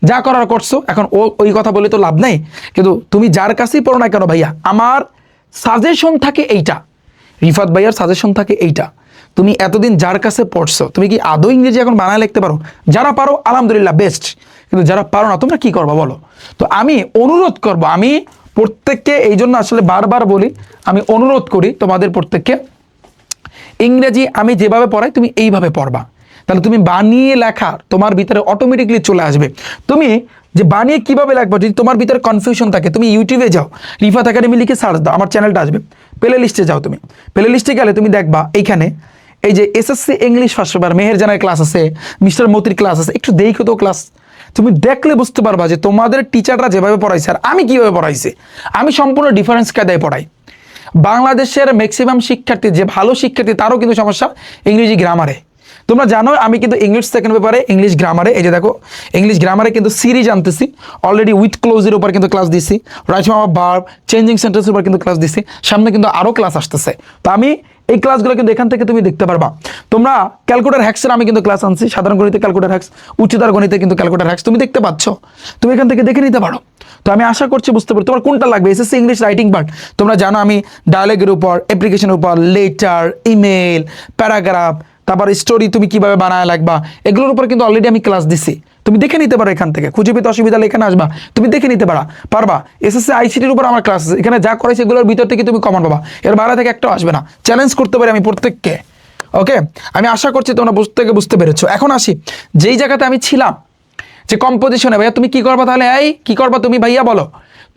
যা করার করছো, এখন ওই কথা বলে তো লাভ নেই। কিন্তু তুমি যার কাছেই পড়ো না কেন ভাইয়া, আমার সাজেশন থাকে এইটা, রিফাত ভাইয়ার সাজেশন থাকে এইটা, তুমি এতদিন যার কাছে পড়ছো তুমি কি আদৌ ইংরেজি এখন বানায় লিখতে পারো? যারা পারো আলহামদুলিল্লাহ বেস্ট, কিন্তু যারা পারো না তোমরা কি করবা বলো? তো আমি অনুরোধ করব, আমি প্রত্যেককে এই জন্য আসলে বারবার বলি, আমি অনুরোধ করি তোমাদের প্রত্যেককে, ইংরেজি আমি যেভাবে পড়াই তুমি এইভাবে পড়বা, তাহলে তুমি বানিয়ে লেখা তোমার ভিতরে অটোমেটিকলি চলে আসবে। তুমি যে বানিয়ে কিভাবে লিখবা, যদি তোমার ভিতরে কনফিউশন থাকে তুমি ইউটিউবে যাও, রিফাত একাডেমি লিখে সার্চ দাও, আমার চ্যানেলটা আসবে। প্লে লিস্টে যাও, তুমি প্লে লিস্টে গেলে তুমি দেখবা এইখানে এই যে SSC English first paper Meher জানার ক্লাস আছে, মিস্টার মতির ক্লাস আছে, একটু দেখো তো ক্লাস, তুমি দেখলে বুঝতে পারবা যে তোমাদের টিচাররা যেভাবে পড়াইছে আর আমি কিভাবে পড়াইছি, আমি সম্পূর্ণ ডিফারেন্স কায়দায় পড়াই। বাংলাদেশের ম্যাক্সিমাম শিক্ষার্থী যে ভালো শিক্ষার্থী তারও কিন্তু সমস্যা ইংরেজি গ্রামারে। তোমরা জানো আমি কিন্তু ইংলিশ সেকেন্ড পেপারে ইংলিশ গ্রামারে, এই যে দেখো ইংলিশ গ্রামারে কিন্তু সিরিজ আনতেছি অলরেডি, উইথ ক্লোজের উপর কিন্তু ক্লাস দিছি, রাইটিং অফ ভার্ব, চেঞ্জিং সেন্টেন্সের উপর কিন্তু ক্লাস দিছি, সামনে কিন্তু আরও ক্লাস আসতেছে। তো আমি এই ক্লাসগুলো কিন্তু এখান থেকে তুমি দেখতে পারবা। তোমরা ক্যালকুলেটর হ্যাক্সের আমি কিন্তু ক্লাস আনছি, সাধারণ গণিতে ক্যালকুলেটর হ্যাক্স, উচ্চতর গণিতে কিন্তু ক্যালকুলেটর হ্যাক্স তুমি দেখতে পাচ্ছ, তুমি এখান থেকে দেখে নিতে পারো। তো আমি আশা করছি বুঝতে পারো তোমার কোনটা লাগবে। এসএসসি ইংলিশ রাইটিং পার্ট তোমরা জানো আমি ডায়ালগের উপর, অ্যাপ্লিকেশনের উপর, লেটার, ইমেল, প্যারাগ্রাফ, তারপর স্টোরি তুমি কিভাবে বানায় লাগবা, এগুলোর উপর কিন্তু অলরেডি আমি ক্লাস দিছি, তুমি দেখে নিতে পারো। এখান থেকে খুঁজে পেতে অসুবিধা হলে এখানে আসবা, তুমি দেখে নিতে পারবা। এসএসসি আইসিটির উপর আমার ক্লাস আছে, এখানে যা করাইছে এগুলোর ভিতর থেকে তুমি কমন পাবা, এর বাইরে থেকে একটা আসবে না। চ্যালেঞ্জ করতে পারি আমি প্রত্যেককে। ওকে, আমি আশা করছি তোমরা বুঝতে পেরেছো। এখন আসি যেই জায়গাতে আমি ছিলাম যে কম্পোজিশনে, ভাইয়া তুমি কি করবা তাহলে? এই কি করবা তুমি ভাইয়া বলো?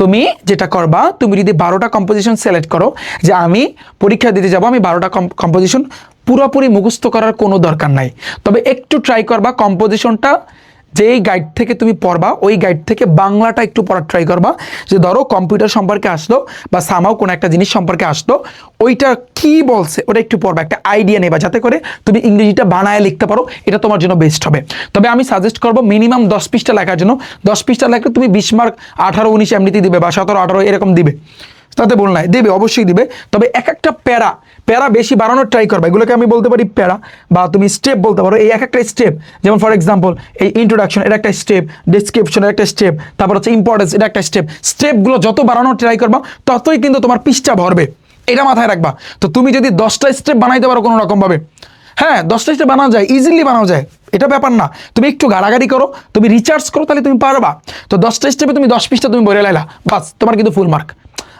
তুমি যেটা করবা, তুমি যদি 12টা কম্পোজিশন সিলেক্ট করো যে আমি পরীক্ষা দিতে যাব, আমি 12টা কম্পোজিশন পুরোপুরি মুখস্থ করার কোনো দরকার নাই, তবে একটু ট্রাই করবা কম্পোজিশনটা যেই গাইড থেকে তুমি পড়বা ওই গাইড থেকে বাংলাটা একটু পড়ার ট্রাই করবা। যে ধরো কম্পিউটার সম্পর্কে আসলো বা সামাও কোনো একটা জিনিস সম্পর্কে আসলো, ওইটা কি বলছে ওটা একটু পড়বা, একটা আইডিয়া নেবা, যাতে করে তুমি ইংরেজিটা বানায় লিখতে পারো, এটা তোমার জন্য বেস্ট হবে। তবে আমি সাজেস্ট করবো মিনিমাম 10 পৃষ্ঠা লেখার জন্য। 10 পৃষ্ঠা লেখলে তুমি 20 মার্ক 18, 19 এমনিতেই দিবে, বা 17, 18 এরকম দিবে, তাতে বল নাই, দেবে অবশ্যই দিবে। তবে এক একটা প্যারা বেশি বাড়ানোর ট্রাই করবে, এগুলোকে আমি বলতে পারি প্যারা, বা তুমি স্টেপ বলতে পারো। এই এক একটা স্টেপ, যেমন ফর এক্সাম্পল এই ইন্ট্রোডাকশন এটা একটা স্টেপ, ডিসক্রিপশন একটা স্টেপ, তারপর হচ্ছে ইম্পর্টেন্স এটা একটা স্টেপগুলো যত বাড়ানোর ট্রাই করবা ততই কিন্তু তোমার পৃষ্ঠা ভরবে। এটা মাথায় রাখবা। তো তুমি যদি 10টা স্টেপ বানাইতে পারো কোনো রকম ভাবে, হ্যাঁ 10টা স্টেপ বানানো যায়, ইজিলি বানানো যায়, এটা ব্যাপার না। তুমি একটু গাড়াগাড়ি করো, তুমি রিচার্জ করো, তাহলে তুমি পারবা। তো 10টা স্টেপে তুমি 10 পৃষ্ঠা তুমি বলে লাইলা, বাস তোমার কিন্তু ফুল মার্ক।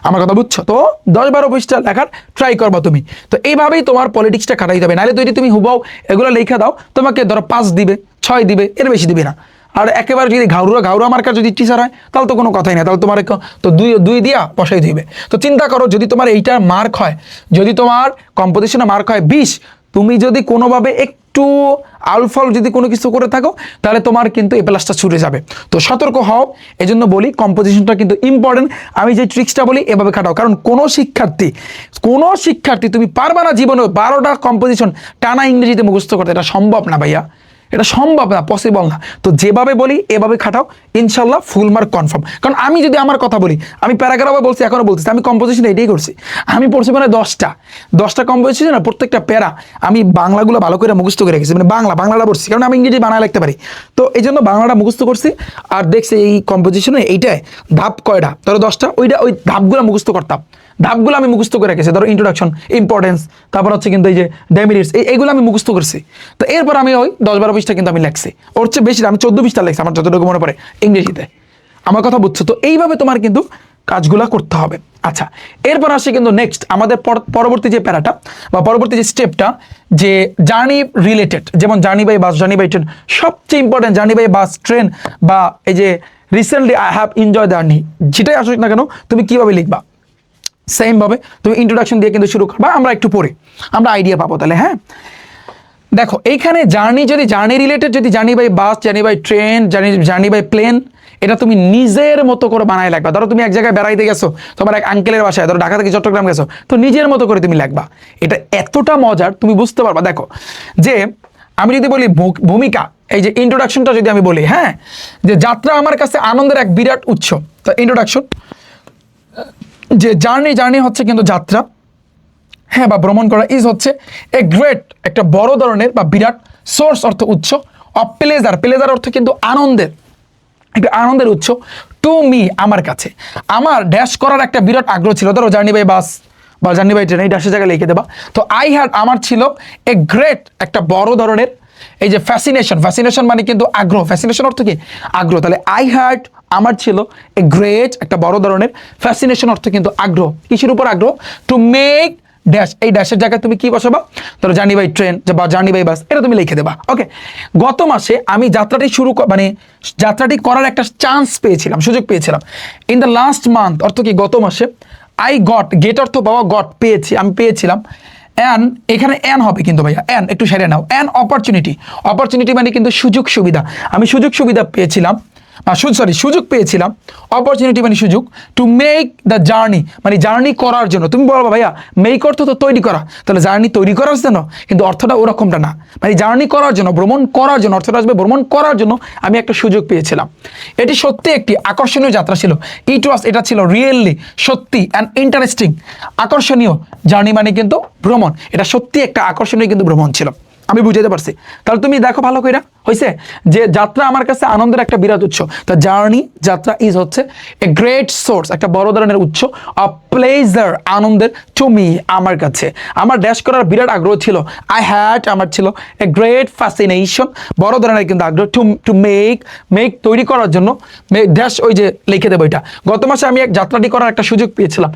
আমার কথা বুঝছো? তো 10-12 পৃষ্ঠা লেখার ট্রাই করবা তুমি। তো এইভাবেই তোমার পলিটিক্সটা খাটাইতে হবে, নাহলে তুমি হুবাও এগুলো লেখা দাও, তোমাকে ধরো 5 দিবে, 6 দিবে, এর বেশি দিবে না। আর একেবারে যদি ঘাউরা মার্কার যদি টিচার হয়, তাহলে তো কোনো কথাই না, তাহলে তোমার তো দুই দিয়া বসাই দিবে। তো চিন্তা করো, যদি তোমার এইটার মার্ক হয়, যদি তোমার কম্পোজিশনে মার্ক হয় 20, তুমি যদি কোনোভাবে একটু আলফল যদি কোনো কিছু করে থাকো, তাহলে তোমার কিন্তু এই প্লাসটা ছুটে যাবে। তো সতর্ক হও, এই জন্য বলি কম্পোজিশনটা কিন্তু ইম্পর্টেন্ট। আমি যে ট্রিক্সটা বলি এভাবে খাটাও, কারণ কোনো শিক্ষার্থী তুমি পারবা না জীবনে 12টা কম্পোজিশন টানা ইংরেজিতে মুখস্থ করতে, এটা সম্ভব না ভাইয়া, এটা সম্ভব না, পসিবল না। তো যেভাবে বলি এভাবে খাটাও, ইনশাল্লাহ ফুল মার্ক কনফার্ম। কারণ আমি যদি আমার কথা বলি, আমি প্যারাগ্রাফে বলছি, এখনো বলতেছি, আমি কম্পোজিশন এটাই করছি। আমি পড়ছি মানে 10টা কম্পোজিশন, না প্রত্যেকটা প্যারা আমি বাংলাগুলো ভালো করে মুখস্থ করে রেখেছি, মানে বাংলাটা পড়ছি, কারণ আমি ইংরেজি বাংলা লিখতে পারি। তো এই জন্য বাংলাটা মুখস্থ করছি। আর দেখছি এই কম্পোজিশনে এইটাই ধাপ কয়টা, ধরো 10টা, ওই ধাপগুলো মুখস্থ করতাম, ধাপগুলো আমি মুখস্থ করে রেখেছি। ধরো ইন্ট্রোডাকশন, ইম্পর্টেন্স, তারপর হচ্ছে কিন্তু এই যে ডেমেরিটস, এইগুলো আমি মুখস্থ করছি। তো এরপর আমি ওই 10-12 পৃষ্ঠা কিন্তু আমি লেখছি, ওর চেয়ে বেশি আমি 14 পৃষ্ঠা লেখছি আমার যতটুকু মনে পড়ে ইংরেজিতে। আমার কথা বুঝছো? তো এইভাবে তোমার কিন্তু কাজগুলা করতে হবে। আচ্ছা, এরপর আসে কিন্তু নেক্সট আমাদের পরবর্তী যে প্যারাটা বা পরবর্তী যে স্টেপটা, যে জার্নি রিলেটেড, যেমন journey by bus, journey by train, সবচেয়ে important journey by bus, train, বা এই যে recently I have enjoy journey, যেটাই আসুক না কেন, তুমি কিভাবে লিখবা সেম ভাবে তুমি ইন্ট্রোডাকশন দিয়ে কিন্তু শুরু করবা। আমরা একটু পরে আমরা আইডিয়া পাবো তাহলে। হ্যাঁ, দেখো এইখানে জার্নি রিলেটেড, যদি journey by bus, journey by train, journey by plane, এটা তুমি নিজের মতো করে বানায় লাগবা। ধরো তুমি এক জায়গায় বেড়াইতে গেছো, তোমার এক আঙ্কেলের বাসায়, ধরো ঢাকা থেকে চট্টগ্রাম গেছো, তো নিজের মতো করে তুমি লাগবা। এটা এতটা মজার, তুমি বুঝতে পারবা। দেখো যে আমি যদি বলি ভূমিকা, এই যে ইন্ট্রোডাকশনটা যদি আমি বলি, হ্যাঁ, যে যাত্রা আমার কাছে আনন্দের এক বিরাট উৎস। তো ইন্ট্রোডাকশন, যে জার্নি হচ্ছে কিন্তু যাত্রা, হ্যাঁ, বা ভ্রমণ করা, ইজ হচ্ছে এ গ্রেট, একটা বড় ধরনের বা বিরাট, সোর্স অর্থ উৎস, অফ প্লেজার অর্থ কিন্তু আনন্দের, একটা আনন্দের উৎস, টু মি আমার কাছে, আমার ড্যাশ করার একটা বিরাট আগ্রহ ছিল। ধরো জার্নি বাই বাস বা জার্নি বাই ট্রেন, এই ড্যাশের জায়গায় লিখে দেবা। তো আই হ্যাড, আমার ছিল এ গ্রেট, একটা বড় ধরনের, এই যে ফ্যাসিনেশন মানে কিন্তু আগ্রহ, ফ্যাসিনেশন অর্থ কি আগ্রহ, তাহলে আই হ্যাড আমার ছিল এ গ্রেট, একটা বড় ধরনের, ফ্যাসিনেশন অর্থ কিন্তু আগ্রহ, কিসের উপর আগ্রহ, টু মেক ড্যাশ, এই ড্যাশের জায়গায় তুমি কি বসাবা, ধরো জার্নি বাই ট্রেন বা জার্নি বাই বাস, এটা তুমি লিখে দেবা। ওকে, গত মাসে আমি যাত্রাটি করার একটা চান্স পেয়েছিলাম, সুযোগ পেয়েছিলাম। ইন দ্য লাস্ট মান্থ অর্থ কি গত মাসে, আই গেট অর্থ পাওয়া, পেয়েছি, আমি পেয়েছিলাম। অ্যান, এখানে অ্যান হবে কিন্তু ভাইয়া, অ্যান একটু সেরে নাও, অ্যান অপরচুনিটি মানে কিন্তু সুযোগ সুবিধা, আমি সুযোগ সুবিধা পেয়েছিলাম, সুযোগ পেয়েছিলাম, অপরচুনিটি মানে সুযোগ, টু মেক দ্য জার্নি মানে জার্নি করার জন্য। তুমি বলবো ভাইয়া মেক অর্থ তো তৈরি করা, তাহলে জার্নি তৈরি করার জন্য, কিন্তু অর্থটা ওরকমটা না, মানে জার্নি করার জন্য, ভ্রমণ করার জন্য, অর্থটা আসবে ভ্রমণ করার জন্য আমি একটা সুযোগ পেয়েছিলাম। এটি সত্যি একটি আকর্ষণীয় যাত্রা ছিল, এটা ছিল রিয়েলি সত্যি অ্যান্ড ইন্টারেস্টিং, আকর্ষণীয়, জার্নি মানে কিন্তু ভ্রমণ, এটা সত্যি একটা আকর্ষণীয় কিন্তু ভ্রমণ ছিল। আমি বুঝাতে পারছি? তাহলে তুমি দেখো ভালো করে হয়েছে, যে যাত্রা আমার কাছে আনন্দের একটা বিরাট উৎস, তা যাত্রা ইজ হচ্ছে এ গ্রেট সোর্স, একটা বড় ধরনের উৎস, অফ প্লেজার আনন্দের, টু মি আমার কাছে, আমার ড্যাশ করার বিরাট আগ্রহ ছিল, আই হ্যাড আমার ছিল এ গ্রেট ফ্যাসিনেশন, বড় ধরনের কিন্তু আগ্রহ, টু মেক তৈরি করার জন্য, ড্যাশ ওই যে লিখে দেবো এটা, গত মাসে আমি এক যাত্রাটি করার একটা সুযোগ পেয়েছিলাম।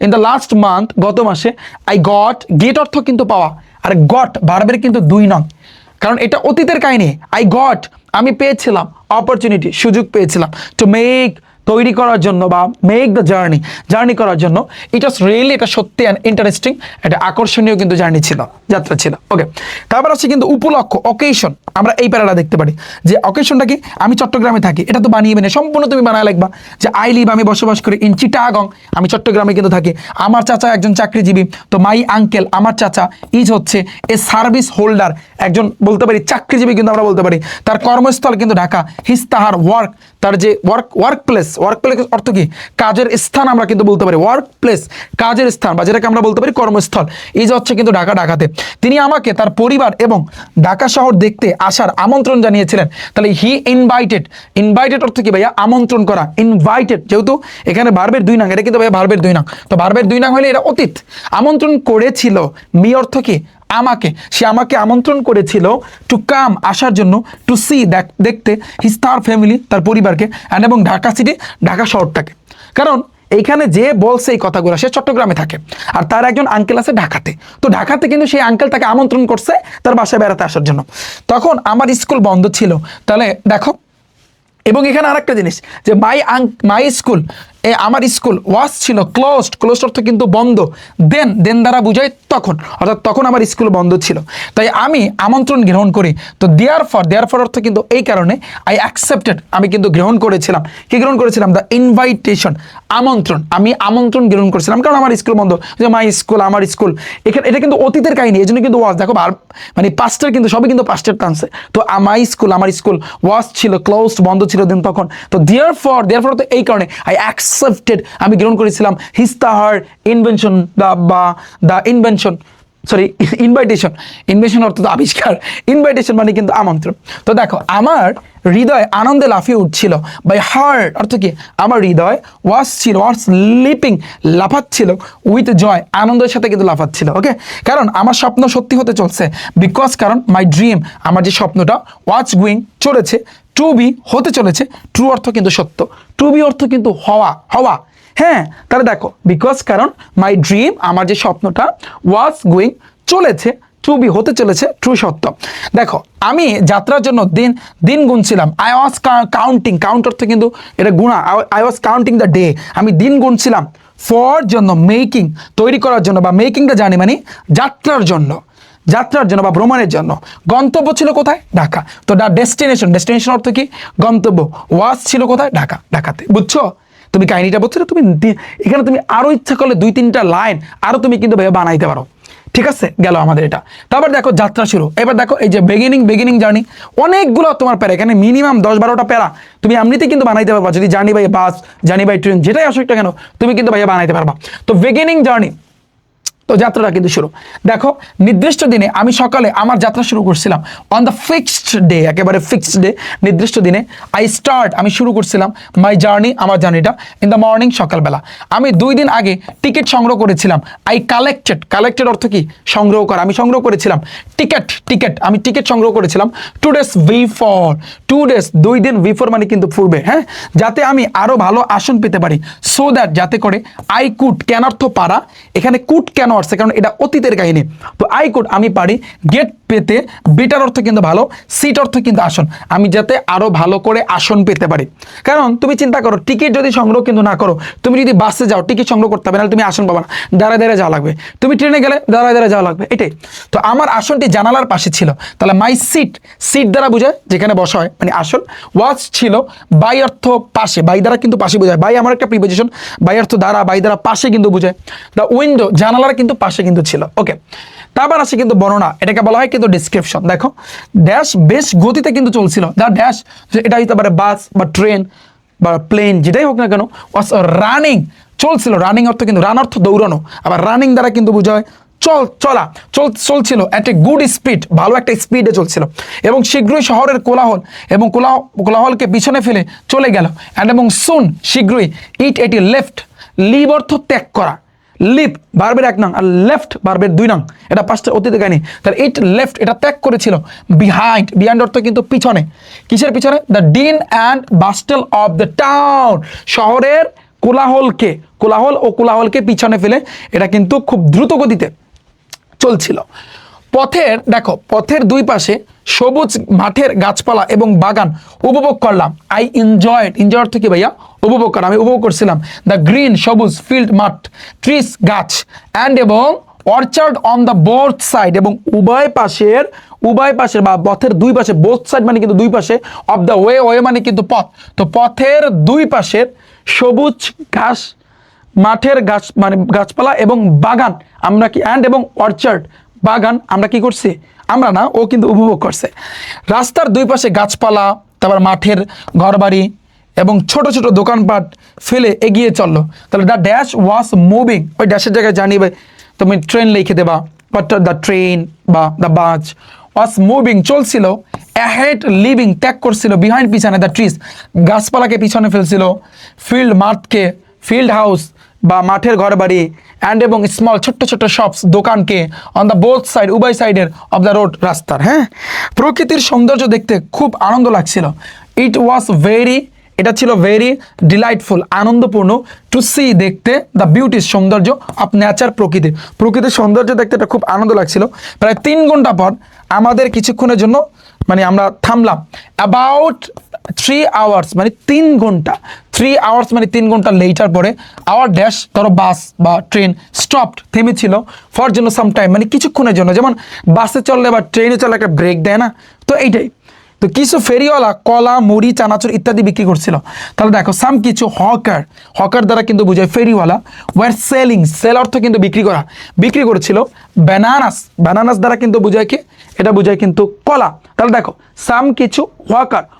ইন দ্য লাস্ট মান্থ গত মাসে, আই গেট অর্থ কিন্তু পাওয়া, আর ভার্বের কিন্তু 2 নং, কারণ এটা অতীতের কাহিনী। আমি পেয়েছিলাম, অপরচুনিটি সুযোগ পেয়েছিলাম, টু মেক তৈরি করার জন্য, বা মেক দ্য জার্নি করার জন্য, এটা রিয়েলি, এটা সত্যি অ্যান্ড ইন্টারেস্টিং, এটা আকর্ষণীয় কিন্তু যাত্রা ছিল। ওকে, তারপর আছে কিন্তু উপলক্ষ, অকেশন, আমরা এই প্যারাটা দেখতে পারি, যে অকেশনটা কি, আমি চট্টগ্রামে থাকি, এটা তো বানিয়ে সম্পূর্ণ তুমি বানায় লিখবা, যে আই লিভ, আমি বসবাস করি, ইন চিটাগং, আমি চট্টগ্রামে কিন্তু থাকি, আমার চাচা একজন চাকরিজীবী, তো মাই আঙ্কেল, আমার চাচা, ইজ হচ্ছে এ সার্ভিস হোল্ডার, একজন বলতে পারি চাকরিজীবী কিন্তু আমরা বলতে পারি, তার কর্মস্থল কিন্তু ঢাকা, তার তার যে ওয়ার্ক প্লেস অর্থ কি কাজের স্থান আমরা কিন্তু বলতে পারি ওয়ার্ক প্লেস কাজের স্থান বা যেটাকে আমরা বলতে পারি কর্মস্থল এই যে হচ্ছে কিন্তু ঢাকাতে তিনি আমাকে তার পরিবার এবং ঢাকা শহর দেখতে আসার আমন্ত্রণ জানিয়েছিলেন। তাহলে হি ইনভাইটেড অর্থ কি ভাইয়া আমন্ত্রণ করা ইনভাইটেড যেহেতু এখানে ভার্বের 2 নং এটা কিন্তু ভাইয়া ভার্বের 2 নং তো ভার্বের 2 নং হলে এটা অতীত আমন্ত্রণ করেছিল মি অর্থ কি সে আমাকে আমন্ত্রণ করেছিল টু কাম আসার জন্য টু সি দেখতে হিজ তার ফ্যামিলি তার পরিবারকে অ্যান্ড এবং ঢাকা শহরটাকে কারণ এইখানে যে বলছে এই কথাগুলো সে চট্টগ্রামে থাকে আর তার একজন আঙ্কেল আছে ঢাকাতে তো ঢাকাতে কিন্তু সেই আঙ্কেল তাকে আমন্ত্রণ করছে তার বাসায় বেড়াতে আসার জন্য তখন আমার স্কুল বন্ধ ছিল তাহলে দেখো এবং এখানে আরেকটা জিনিস যে মাই স্কুল আমার স্কুল ওয়াজ ছিল ক্লোজড অর্থ কিন্তু বন্ধ দেন দ্বারা বুঝায় তখন অর্থাৎ তখন আমার স্কুল বন্ধ ছিল তাই আমি আমন্ত্রণ গ্রহণ করি তো দেয়ার ফর অর্থ কিন্তু এই কারণে আই অ্যাকসেপ্টেড আমি কিন্তু গ্রহণ করেছিলাম কি গ্রহণ করেছিলাম দ্য ইনভাইটেশন আমি আমন্ত্রণ গ্রহণ করেছিলাম কারণ আমার স্কুল বন্ধ যে মাই স্কুল আমার স্কুল এখানে এটা কিন্তু অতীতের কাহিনী এই জন্য কিন্তু ওয়াজ দেখো মানে পাস্টের কিন্তু সবই কিন্তু পাস্টের টানছে তো মাই স্কুল আমার স্কুল ওয়াজ ছিল ক্লোজড বন্ধ ছিল দেন তখন তো দেয়ার ফর তো এই কারণে আই অ্যাকসেপ্টেড আমি গ্রহণ করেছিলাম হিজ তাহার ইনভেনশন দ্য ইনভাইটেশন অর্থ তো আবিষ্কার ইনভাইটেশন মানে কিন্তু আমন্ত্রণ তো দেখো আমার হৃদয় আনন্দে লাফিয়ে উঠছিল বাই হার্ট অর্থ কি আমার হৃদয় ওয়াজ লিপিং লাফাচ্ছিল উইথ জয় আনন্দের সাথে কিন্তু লাফাচ্ছিল ওকে কারণ আমার স্বপ্ন সত্যি হতে চলছে বিকজ কারণ মাই ড্রিম আমার যে স্বপ্নটা ওয়াজ গোয়িং চলেছে টু বি হতে চলেছে ট্রু অর্থ কিন্তু সত্য টু বি অর্থ কিন্তু হওয়া হ্যাঁ তাহলে দেখো বিকজ কারণ মাই ড্রিম আমার যে স্বপ্নটা ওয়াজ গোয়িং চলেছে টু বি হতে চলেছে ট্রু সত্য দেখো আমি যাত্রার জন্য দিন গুনছিলাম আই ওয়াজ কাউন্ট অর্থ কিন্তু এটা গুণা I was counting the day আমি দিন গুনছিলাম ফর জন্য মেকিং তৈরি করার জন্য বা মেকিংটা জানি মানে যাত্রার জন্য বা ভ্রমণের জন্য গন্তব্য ছিল কোথায় ঢাকা তো ডেস্টিনেশন অর্থ কি গন্তব্য ওয়াজ ছিল কোথায় ঢাকাতে বুঝছো তুমি কাহিনীটা বলছো তুমি এখানে তুমি আরো ইচ্ছা করলে 2-3টা লাইন আরো তুমি কিন্তু বানাইতে পারো ঠিক আছে গেল আমাদের এটা তারপর দেখো যাত্রা শুরু এবার দেখো এই যে বিগিনিং জার্নি অনেকগুলো তোমার প্যারা এখানে মিনিমাম 10-12টা প্যারা তুমি এমনিতে কিন্তু বানাইতে পারবা যদি journey by bus journey by train যেটাই আসুক না কেন তুমি কিন্তু বানাইতে পারবা তো বিগিনিং জার্নি তো যাত্রাটা কিন্তু শুরু দেখো নির্দিষ্ট দিনে আমি সকালে আমার যাত্রা শুরু করছিলাম অন দ্য ফিক্সড ডে একেবারে ফিক্সড ডে নির্দিষ্ট দিনে আমি শুরু করছিলাম মাই জার্নি আমার জার্নিটা ইন দ্য মর্নিং সকালবেলা আমি 2 দিন আগে টিকিট সংগ্রহ করেছিলাম আই কালেক্টেড অর্থ কি সংগ্রহ করা আমি সংগ্রহ করেছিলাম টিকিট আমি টিকিট সংগ্রহ করেছিলাম 2 days বিফোর 2 days 2 দিন বিফোর মানে কিন্তু পূর্বে হ্যাঁ যাতে আমি আরো ভালো আসন পেতে পারি সো দ্যাট যাতে করে আই কুড ক্যান অর্থ পারা এখানে কুড কেন আসছে কারণ এটা অতীতের কাহিনী তো আই কুড আমি পারি গেট পেতে বেটার অর্থ কিন্তু ভালো সিট অর্থ কিন্তু আসন আমি যাতে আরো ভালো করে আসন পেতে পারি কারণ তুমি চিন্তা করো টিকিট যদি সংগ্রহ কিন্তু না করো তুমি যদি বাসে যাও টিকিট সংগ্রহ করতে হবে না তুমি আসন পাবা না দাঁড়ায় যাওয়া লাগবে তুমি ট্রেনে গেলে দাঁড়ায় যাওয়া লাগবে এটাই তো আমার আসনটি জানালার পাশে ছিল তাহলে মাই সিট দ্বারা বোঝায় যেখানে বসা হয় মানে আসন ওয়াজ ছিল বাই অর্থ পাশে বাই দ্বারা কিন্তু পাশে বোঝায় বাই আমার একটা প্রিপোজিশন বাই অর্থ দ্বারা বাই দ্বারা পাশে কিন্তু বোঝায় দ্য উইন্ডো জানালার কিন্তু পাশে কিন্তু ছিল ওকে তারপর আসে কিন্তু বর্ণনা এটাকে বলা হয় কিন্তু ডিসক্রিপশন দেখো ড্যাশ বেশ গতিতে কিন্তু চলছিল দ্য ড্যাশ এটা হইতে পারে বাস বা ট্রেন বা প্লেন যেটাই হোক না কেন ওয়াজ রানিং চলছিল রানিং অর্থ কিন্তু রান অর্থ দৌড়ানো আবার রানিং দ্বারা কিন্তু বোঝায় চলছিল এট এ গুড স্পিড ভালো একটা স্পিডে চলছিল এবং শীঘ্রই শহরের এবং কোলাহলকে পিছনে ফেলে চলে গেল এবং সুন শীঘ্রই এটি লিভ অর্থ ত্যাগ করা লিভ ভার্বের 1 নং আর লেফট ভার্বের 2 নং এটা পাঁচটা অতীতে কাহিনী তাহলে এটা ত্যাগ করেছিল বিহাইন্ড অর্থ কিন্তু পিছনে কিসের পিছনে the din and bustle of the town শহরের কোলাহলকে পিছনে ফেলে এটা কিন্তু খুব দ্রুত গতিতে চলছিল পথের 2 পাশে সবুজ মাঠের গাছপালা এবং বাগান উপভোগ করলাম আই এনজয় অর্থ কি ভাইয়া উপভোগ করা আমি উপভোগ করছিলাম দ্য গ্রিন সবুজ ফিল্ড মাঠ ট্রিস গাছ অ্যান্ড এবং orchard on the both side এবং উভয় পাশের বা পথের 2 পাশে বোথ সাইড মানে কিন্তু 2 পাশে অফ দ্য ওয়ে মানে কিন্তু পথ তো পথের 2 পাশের সবুজ ঘাস মাঠের গাছ মানে গাছপালা এবং বাগান আমরা কি এবং অর্চার্ড বাগান আমরা কি করছি আমরা না ও কিন্তু উপভোগ করছে রাস্তার 2 পাশে গাছপালা তারপর মাঠের ঘরবাড়ি এবং ছোট ছোট দোকানপাট ফেলে এগিয়ে চললো। তাহলে দ্য ড্যাশ ওয়াজ মুভিং, ওই ড্যাশের জায়গায় জানিবে তুমি ট্রেন লিখে দেবা, বাট দ্য ট্রেন বা দ্য বাস ওয়াজ মুভিং চলছিল, অ্যাহেড লিভিং ত্যাগ করছিল, বিহাইন্ড পিছনে দ্য ট্রিজ গাছপালাকে পিছনে ফেলছিল, ফিল্ড মাঠকে ফিল্ড হাউস বা মাঠের ঘর বাড়ি, অ্যান্ড এবং স্মল ছোট্ট ছোট্ট শপস দোকানকে, অন দ্য বোথ সাইড উভয় সাইডের অফ দ্য রোড রাস্তার। হ্যাঁ, প্রকৃতির সৌন্দর্য দেখতে খুব আনন্দ লাগছিল। ইট ওয়াজ ভেরি, এটা ছিল ভেরি ডিলাইটফুল আনন্দপূর্ণ, টু সি দেখতে দ্য বিউটি সৌন্দর্য অফ নেচার প্রকৃতির সৌন্দর্য দেখতে এটা খুব আনন্দ লাগছিল। প্রায় 3 ঘন্টা পর আমাদের কিছুক্ষণের জন্য মানে আমরা থামলাম। অ্যাবাউট 3 আওয়ার্স মানে 3 ঘন্টা, 3 আওয়ার্স মানে 3 ঘন্টা লেটার পরে আওয়ার ড্যাশ ধরো বাস বা ট্রেন স্টপড থেমেছিল ফর জন্য সাম টাইম মানে কিছুক্ষণের জন্য, যেমন বাসে চললে বা ট্রেনে চললে একটা ব্রেক দেয় না, তো এইটাই। তো কিছু ফেরিওয়ালা কলা মুড়ি চানাচুর ইত্যাদি বিক্রি করছিল। তাহলে দেখো সাম কিছু হকার দ্বারা কিন্তু বোঝায় ফেরিওয়ালা, ওয়ার সেলিং সেল অর্থ কিন্তু বিক্রি করেছিল। ব্যানানাস দ্বারা কিন্তু বোঝায় কি, এটা বোঝায় কিন্তু কলা। তাহলে দেখো সাম কিছু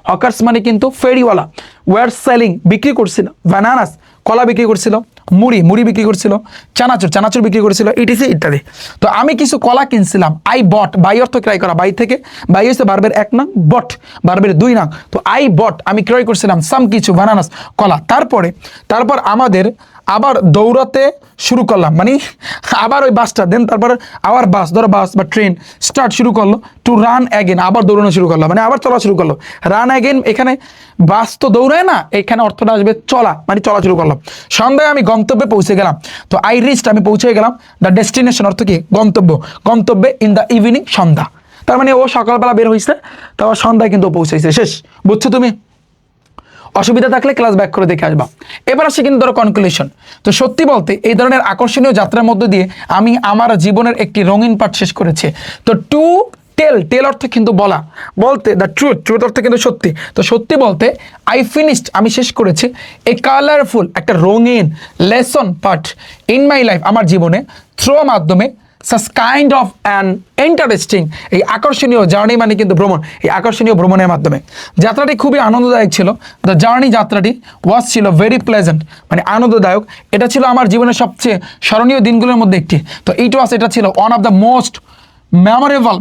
হকার্স মানে কিন্তু ফেরিওয়ালা, ওয়ার সেলিং বিক্রি করছিল, ব্যানানাস কলা বিক্রি করছিল, মুড়ি বিক্রি করছিল, চানাচুর বিক্রি করেছিল, ইটিসি ইত্যাদি। তো আমি কিছু কলা কিনছিলাম। আই বট, বাই অর্থ ক্রয় করা, বাই থেকে বাই হচ্ছে ভার্বের 1 নং, বট ভার্বের 2 নং। তো আই বট আমি ক্রয় করছিলাম সাম কিছু বানানাস কলা। তারপর আমাদের আবার দৌড়াতে শুরু করলাম, মানে আবার ওই বাসটা দেন, তারপর আবার বাস ধরো বাস বা ট্রেন স্টার্ট শুরু করলো, টু রান অ্যাগেন আবার দৌড়ানো শুরু করলো, মানে আবার চলা শুরু করলো। রান অ্যাগেন এখানে বাস তো দৌড়ায় না, এখানে অর্থটা আসবে চলা, মানে চলা শুরু করলাম। সন্ধ্যায় আমি গন্তব্যে পৌঁছে গেলাম। তো আই রিচড আমি পৌঁছে গেলাম, দ্য ডেস্টিনেশন অর্থ কি গন্তব্যে, ইন দ্য ইভিনিং সন্ধ্যা। তার মানে ও সকালবেলা বের হয়েছে, তারপর সন্ধ্যায় কিন্তু পৌঁছাইছে, শেষ। বুঝছো তুমি? অসুবিধা থাকলে ক্লাস ব্যাক করে দেখে আসবা। এবার আসছে কিন্তু ধরো কনক্লুশন। তো সত্যি বলতে এই ধরনের আকর্ষণীয় যাত্রার মধ্য দিয়ে আমি আমার জীবনের একটি রঙিন পাঠ শেষ করেছি। তো টু টেল অর্থ কিন্তু বলতে দ্য ট্রুথ অর্থ কিন্তু সত্যি। তো সত্যি বলতে আই ফিনিশড আমি শেষ করেছি এ কালারফুল একটা রঙিন লেসন পাঠ ইন মাই লাইফ আমার জীবনে, থ্রু মাধ্যমে such kind of an interesting এই আকর্ষণীয় জার্নি মানে কিন্তু ভ্রমণ, এই আকর্ষণীয় ভ্রমণের মাধ্যমে। যাত্রাটি খুবই আনন্দদায়ক ছিল। দ্য জার্নি যাত্রাটি ওয়াজ ছিল ভেরি প্লেজেন্ট মানে আনন্দদায়ক। এটা ছিল আমার জীবনের সবচেয়ে স্মরণীয় দিনগুলোর মধ্যে একটি। তো এটা ছিল one of the most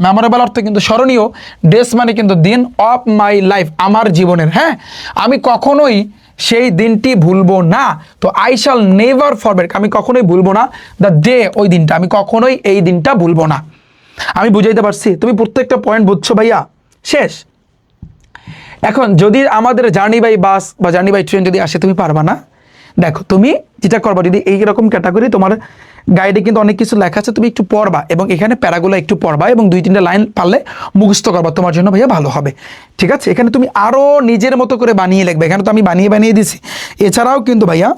memorable অর্থ কিন্তু স্মরণীয়, ডেস মানে কিন্তু দিন, অফ মাই লাইফ আমার জীবনের। হ্যাঁ, আমি কখনোই সেই দিনটি ভুলবো না। তো আই শ্যাল নেভার ফরগেট আমি কখনোই ভুলবো না দ্য ডে ওই দিনটা, আমি কখনোই এই দিনটা ভুলবো না। আমি বুঝাইতে পারছি? তুমি প্রত্যেকটা পয়েন্ট বুঝছো ভাইয়া? শেষ। এখন যদি আমাদের জার্নি বাই বাস বা জার্নি বাই ট্রেন যদি আসে, তুমি পারবা না। দেখো তুমি যেটা করবা, যদি এইরকম ক্যাটাগরি তোমার গাইডে কিন্তু অনেক কিছু লেখা আছে, তুমি একটু পড়বা এবং এখানে প্যারাগুলো একটু পড়বা এবং 2-3টা লাইন পারলে মুখস্থ করবা, তোমার জন্য ভাইয়া ভালো হবে। ঠিক আছে? এখানে তুমি আরও নিজের মতো করে বানিয়ে লিখবে, এখানে তো আমি বানিয়ে দিছি। এছাড়াও কিন্তু ভাইয়া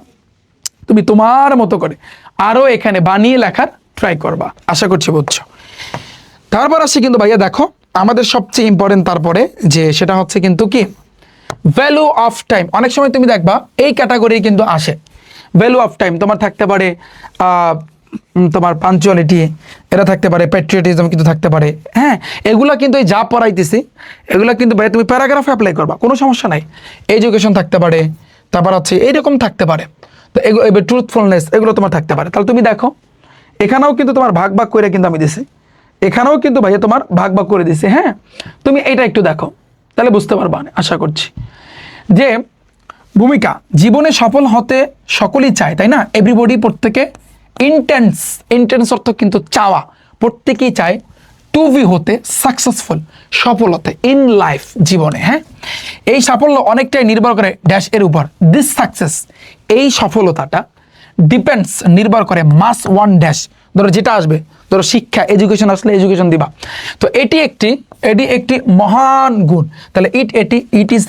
তুমি তোমার মতো করে আরও এখানে বানিয়ে লেখার ট্রাই করবা, আশা করছি বুঝছো। তারপর আসছে কিন্তু ভাইয়া দেখো আমাদের সবচেয়ে ইম্পর্টেন্ট তারপরে যে সেটা হচ্ছে কিন্তু কি ভ্যালু অফ টাইম। অনেক সময় তুমি দেখবা এই ক্যাটাগরি কিন্তু আসে। ভ্যালু অফ টাইম তোমার থাকতে পারে তোমার পাঞ্চুয়ালিটি, এটা থাকতে পারে প্যাট্রিয়টিজম কিন্তু থাকতে পারে। হ্যাঁ, এগুলা কিন্তু এই যা পড়াইতেছি এগুলা কিন্তু ভাই তুমি প্যারাগ্রাফে অ্যাপ্লাই করবা, কোনো সমস্যা নাই। এডুকেশন থাকতে পারে, তারপর হচ্ছে এইরকম থাকতে পারে। তো এগুলো ট্রুথফুলনেস এগুলো তোমার থাকতে পারে। তাহলে তুমি দেখো এখানেও কিন্তু তোমার ভাগ করে কিন্তু আমি দিছি, এখানেও কিন্তু ভাইয়া তোমার ভাগ করে দিছি। হ্যাঁ, তুমি এইটা একটু দেখো, তাহলে বুঝতে পারবা আশা করছি। যে ভূমিকা, জীবনে সফল হতে সকলেই চায়, তাই না? এভরিবডি, প্রত্যেকে। ইন্টেন্স অর্থ কিন্তু চাওয়া, প্রত্যেকেই চায় টু বি হতে সাকসেসফুল, সফল হতে ইন লাইফ জীবনে। হ্যাঁ, এই সাফল্য অনেকটাই নির্ভর করে ড্যাশ এর উপর। দিস সাকসেস এই সফলতাটা ডিপেন্ডস নির্ভর করে মাস ওয়ান ড্যাশ, ধরো যেটা আসবে, ধরো শিক্ষা এডুকেশন আসলে এডুকেশন দিবা। তো এটি একটি মহান গুণ। তাহলে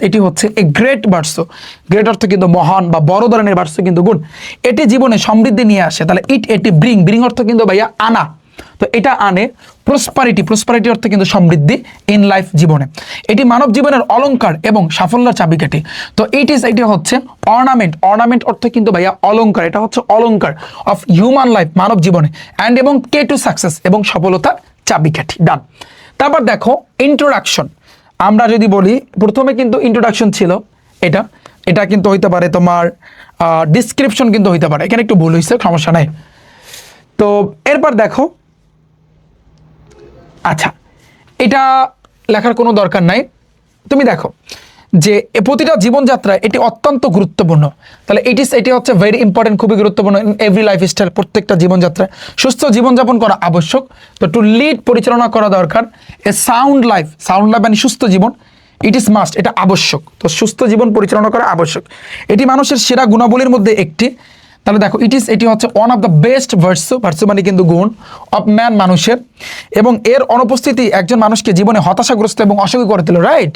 এটি হচ্ছে এ গ্রেট ভার্সো, গ্রেট অর্থ কিন্তু মহান বা বড় ধরনের ভার্সো কিন্তু গুণ। এটি জীবনে সমৃদ্ধি নিয়ে আসে। তাহলে এটি ব্রিং অর্থ কিন্তু ভাইয়া আনা, তো এটা আনে প্রসপারিটি অর্থ কিন্তু সমৃদ্ধি ইন লাইফ জীবনে। এটি মানব জীবনের অলংকার এবং সাফল্যের চাবিকাঠি। তো এটি হচ্ছে অর্নামেন্ট অর্থ কিন্তু ভাইয়া অলংকার, এটা হচ্ছে অলংকার অফ হিউম্যান লাইফ মানব জীবনে, অ্যান্ড এবং কে টু সাকসেস এবং সফলতার চাবিকাঠি। ডান। তারপর দেখো ইন্ট্রোডাকশন। আমরা যদি বলি প্রথমে কিন্তু ইন্ট্রোডাকশন ছিল, এটা এটা কিন্তু হইতে পারে তোমার ডিসক্রিপশন কিন্তু হইতে পারে, এখানে একটু ভুল হয়েছে, সমস্যা নাই। তো এরপর দেখো, আচ্ছা এটা লেখার কোনো দরকার নাই, তুমি দেখো যে প্রতিটা জীবনযাত্রায় এটি অত্যন্ত গুরুত্বপূর্ণ। তাহলে এটি হচ্ছে ভেরি ইম্পর্টেন্ট, খুবই গুরুত্বপূর্ণ ইন এভরি লাইফস্টাইল, প্রত্যেকটা জীবনযাত্রায় সুস্থ জীবনযাপন করা আবশ্যক। তো টু লিড, পরিচালনা করা দরকার। এ সাউন্ড লাইফ মানে সুস্থ জীবন, ইট ইজ মাস্ট, এটা আবশ্যক। তো সুস্থ জীবন পরিচালনা করা আবশ্যক, এটি মানুষের সেরা গুণাবলীর মধ্যে একটি। তাহলে দেখো এটি হচ্ছে one of the best versa মানে কিন্তু গুণ অফ ম্যান, মানুষের, এবং এর অনুপস্থিতি একজন মানুষকে জীবনে হতাশাগ্রস্ত এবং অসুখী করে দিল, রাইট।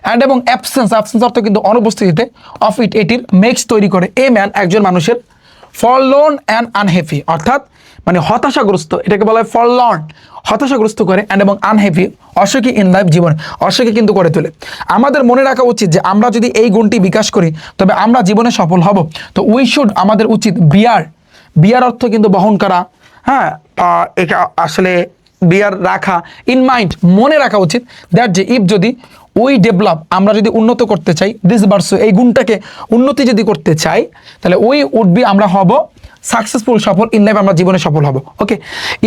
অ্যান্ড এবং অ্যাবসেন্স অর্থ কিন্তু অনুপস্থিতিতে, অফ এটির মেক্স তৈরি করে এ ম্যান, একজন মানুষের ফরলোন অ্যান্ড আনহ্যাপি, অর্থাৎ মানে হতাশাগ্রস্ত, এটাকে বলা হয় ফরলর্ন, হতাশাগ্রস্ত করে, অ্যান্ড এবং আনহ্যাপি, অসুখী ইন লাইফ, জীবনে অসুখী কিন্তু করে তোলে। আমাদের মনে রাখা উচিত যে আমরা যদি এই গুণটি বিকাশ করি তবে আমরা জীবনে সফল হব। তো আমাদের উচিত বিয়ার অর্থ কিন্তু বহন করা, হ্যাঁ, এটা আসলে বিয়ার রাখা, ইন মাইন্ড, মনে রাখা উচিত, দ্যাট যে ইফ যদি ডেভেলপ, আমরা যদি উন্নত করতে চাই দিস ভার্সু, এই গুণটাকে উন্নতি যদি করতে চাই, তাহলে আমরা হব সাকসেসফুল, সফল ইন লাইফ, আমরা জীবনে সফল হব। ওকে,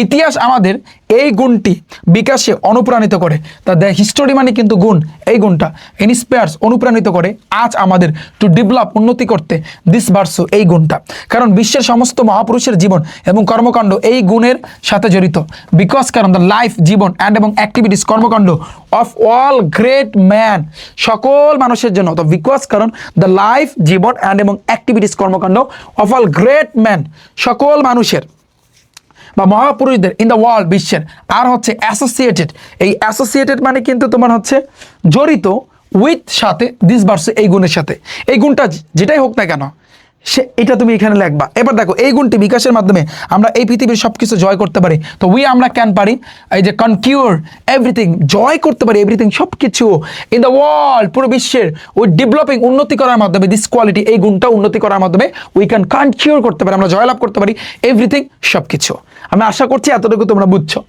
ইতিহাস আমাদের এই গুণটি বিকাশে অনুপ্রাণিত করে। তা হিস্টোরি মানে কিন্তু গুণ, এই গুণটা ইন্সপায়ার্স, অনুপ্রাণিত করে আজ আমাদের টু ডেভেলপ, উন্নতি করতে দিস ভার্সু, এই গুণটা। কারণ বিশ্বের সমস্ত মহাপুরুষের জীবন এবং কর্মকাণ্ড এই গুণের সাথে জড়িত। বিকজ কারণ দ্য লাইফ, জীবন, অ্যান্ড এবং অ্যাক্টিভিটিস, কর্মকাণ্ড অফ অল গ্রেট ম্যান, সকল মানুষের জন্য। তো বিকজ কারণ দ্য লাইফ, জীবন, অ্যান্ড এবং অ্যাক্টিভিটিস, কর্মকাণ্ড অফ অল গ্রেট ম্যান, সকল মানুষের বা মহাপুরুষদের ইন দ্য ওয়ার্ল্ড, বিশ্বের। আর হচ্ছে অ্যাসোসিয়েটেড, এই অ্যাসোসিয়েটেড মানে কিন্তু তোমার হচ্ছে জড়িত উইথ, সাথে, দিস ভার্সে, এই গুণের সাথে। এই গুণটা যেটাই হোক না কেন এটা তুমি এখানে লিখবা। এবার দেখো এই গুণটি বিকাশের মাধ্যমে আমরা এই পৃথিবীর সব কিছু জয় করতে পারি। তো আমরা ক্যান পারি এই যে কনকিউর এভরিথিং, জয় করতে পারি এভরিথিং, সব কিছু ইন দ্য ওয়ার্ল্ড, পুরো বিশ্বের, ডেভেলপিং, উন্নতি করার মাধ্যমে, দিস কোয়ালিটি, এই গুণটা উন্নতি করার মাধ্যমে ক্যান কনকিউর করতে পারি, আমরা জয়লাভ করতে পারি এভরিথিং, সব কিছু। আমি আশা করছি এতটুকু তোমরা বুঝছো।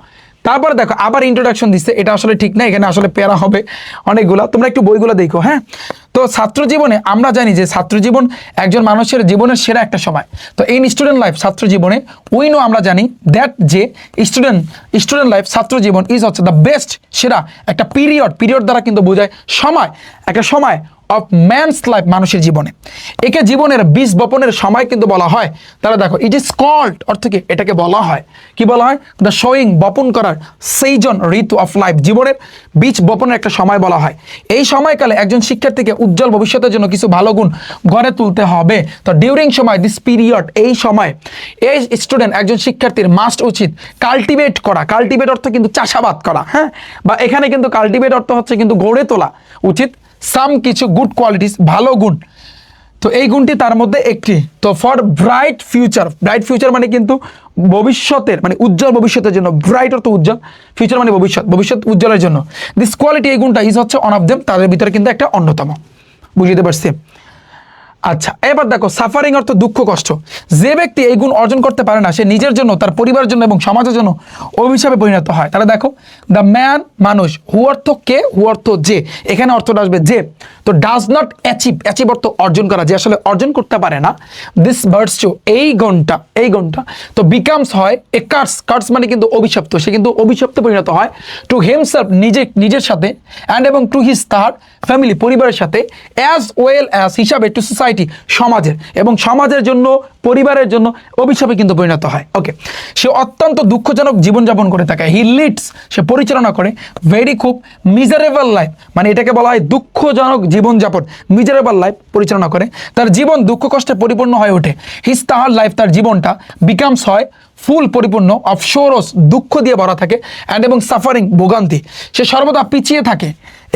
তারপরে দেখো আবার ইন্ট্রোডাকশন দিচ্ছে, এটা আসলে ঠিক না, এখানে আসলে প্যারা হবে অনেকগুলো, তোমরা একটু বইগুলো দেখো, হ্যাঁ। তো ছাত্র জীবনে আমরা জানি যে ছাত্র জীবন একজন মানুষের জীবনের সেরা একটা সময়। তো ইন স্টুডেন্ট লাইফ, ছাত্র জীবনে আমরা জানি দ্যাট যে স্টুডেন্ট লাইফ, ছাত্র জীবন ইজ হচ্ছে দ্য বেস্ট, সেরা একটা পিরিয়ড দ্বারা কিন্তু বোঝায় সময়, একটা সময় অফ ম্যানস লাইফ, মানুষের জীবনে। একে জীবনের বীজ বপনের সময় কিন্তু বলা হয়। তাহলে দেখো ইট ইজ কল্ড, অর্থ কি, এটাকে বলা হয়, কি বলা হয়, দ্য শোয়িং, বপন করার, সেইজন, ঋতু অফ লাইফ, জীবনের বীজ বপনের একটা সময় বলা হয়। এই সময়কালে একজন শিক্ষার্থীকে উজ্জ্বল ভবিষ্যতের জন্য কিছু ভালো গুণ গড়ে তুলতে হবে। তো ডিউরিং সময়, দিস পিরিয়ড, এই সময়, এই স্টুডেন্ট, একজন শিক্ষার্থীর মাস্ট, উচিত, কাল্টিভেট করা, কাল্টিভেট অর্থ কিন্তু চাষাবাদ করা, হ্যাঁ, বা এখানে কিন্তু কাল্টিভেট অর্থ হচ্ছে কিন্তু গড়ে তোলা উচিত সাম কিছু গুড কোয়ালিটিস, ভালো গুণ। তো এই গুণটি তার মধ্যে একটি। তো ফর ব্রাইট ফিউচার মানে কিন্তু ভবিষ্যতের, মানে উজ্জ্বল ভবিষ্যতের জন্য, ব্রাইট অর্থ উজ্জ্বল, ফিউচার মানে ভবিষ্যৎ উজ্জ্বলের জন্য, দিস কোয়ালিটি, এই গুণটা ইজ হচ্ছে অন অফ দেম, তাদের ভিতরে কিন্তু একটা অন্যতম, বুঝতে পারছি। আচ্ছা, এবার দেখো সাফারিং অর্থ দুঃখ, কষ্ট। যে ব্যক্তি এই গুণ অর্জন করতে পারে না সে নিজের জন্য, তার পরিবারের জন্য এবং সমাজের জন্য অভিশাপে পরিণত হয়। তাহলে দেখো দ্য ম্যান, মানুষ, হু অর্থ কে, হু অর্থ যে, এখানে অর্থটা আসবে যে। তো ডাজ নট অ্যাচিভ অর্থ অর্জন করা, যে আসলে অর্জন করতে পারে না, দিস ভার্চু, এই গুণটা তো বিকামস হয় এ কার্স মানে কিন্তু অভিশপ্ত, সে কিন্তু অভিশপ্তে পরিণত হয়, টু হিমসেলফ, নিজের সাথে, অ্যান্ড এবং টু হিজ, তার ফ্যামিলি, পরিবারের সাথে, অ্যাজ ওয়েল অ্যাজ, হিসাবে, টু সোসাইটি, সমাজের, এবং সমাজের জন্য, পরিবারের জন্য অভিশাপে কিন্তু পরিণত হয়। ওকে, সে অত্যন্ত দুঃখজনক জীবনযাপন করে থাকে, হি লিডস, সে পরিচালনা করে, ভেরি খুব মিজারেবল লাইফ, মানে এটাকে বলা হয় দুঃখজনক জীবনযাপন, মিজারেবল লাইফ পরিচালনা করে, তার জীবন দুঃখ কষ্টে পরিপূর্ণ হয়ে ওঠে, হিজ, তাহার লাইফ, তার জীবনটা, বিকামস হয় ফুল, পরিপূর্ণ, অফ সোরস, দুঃখ দিয়ে ভরা থাকে, অ্যান্ড এবং সাফারিং, ভোগান্তি, সে সর্বদা পিছিয়ে থাকে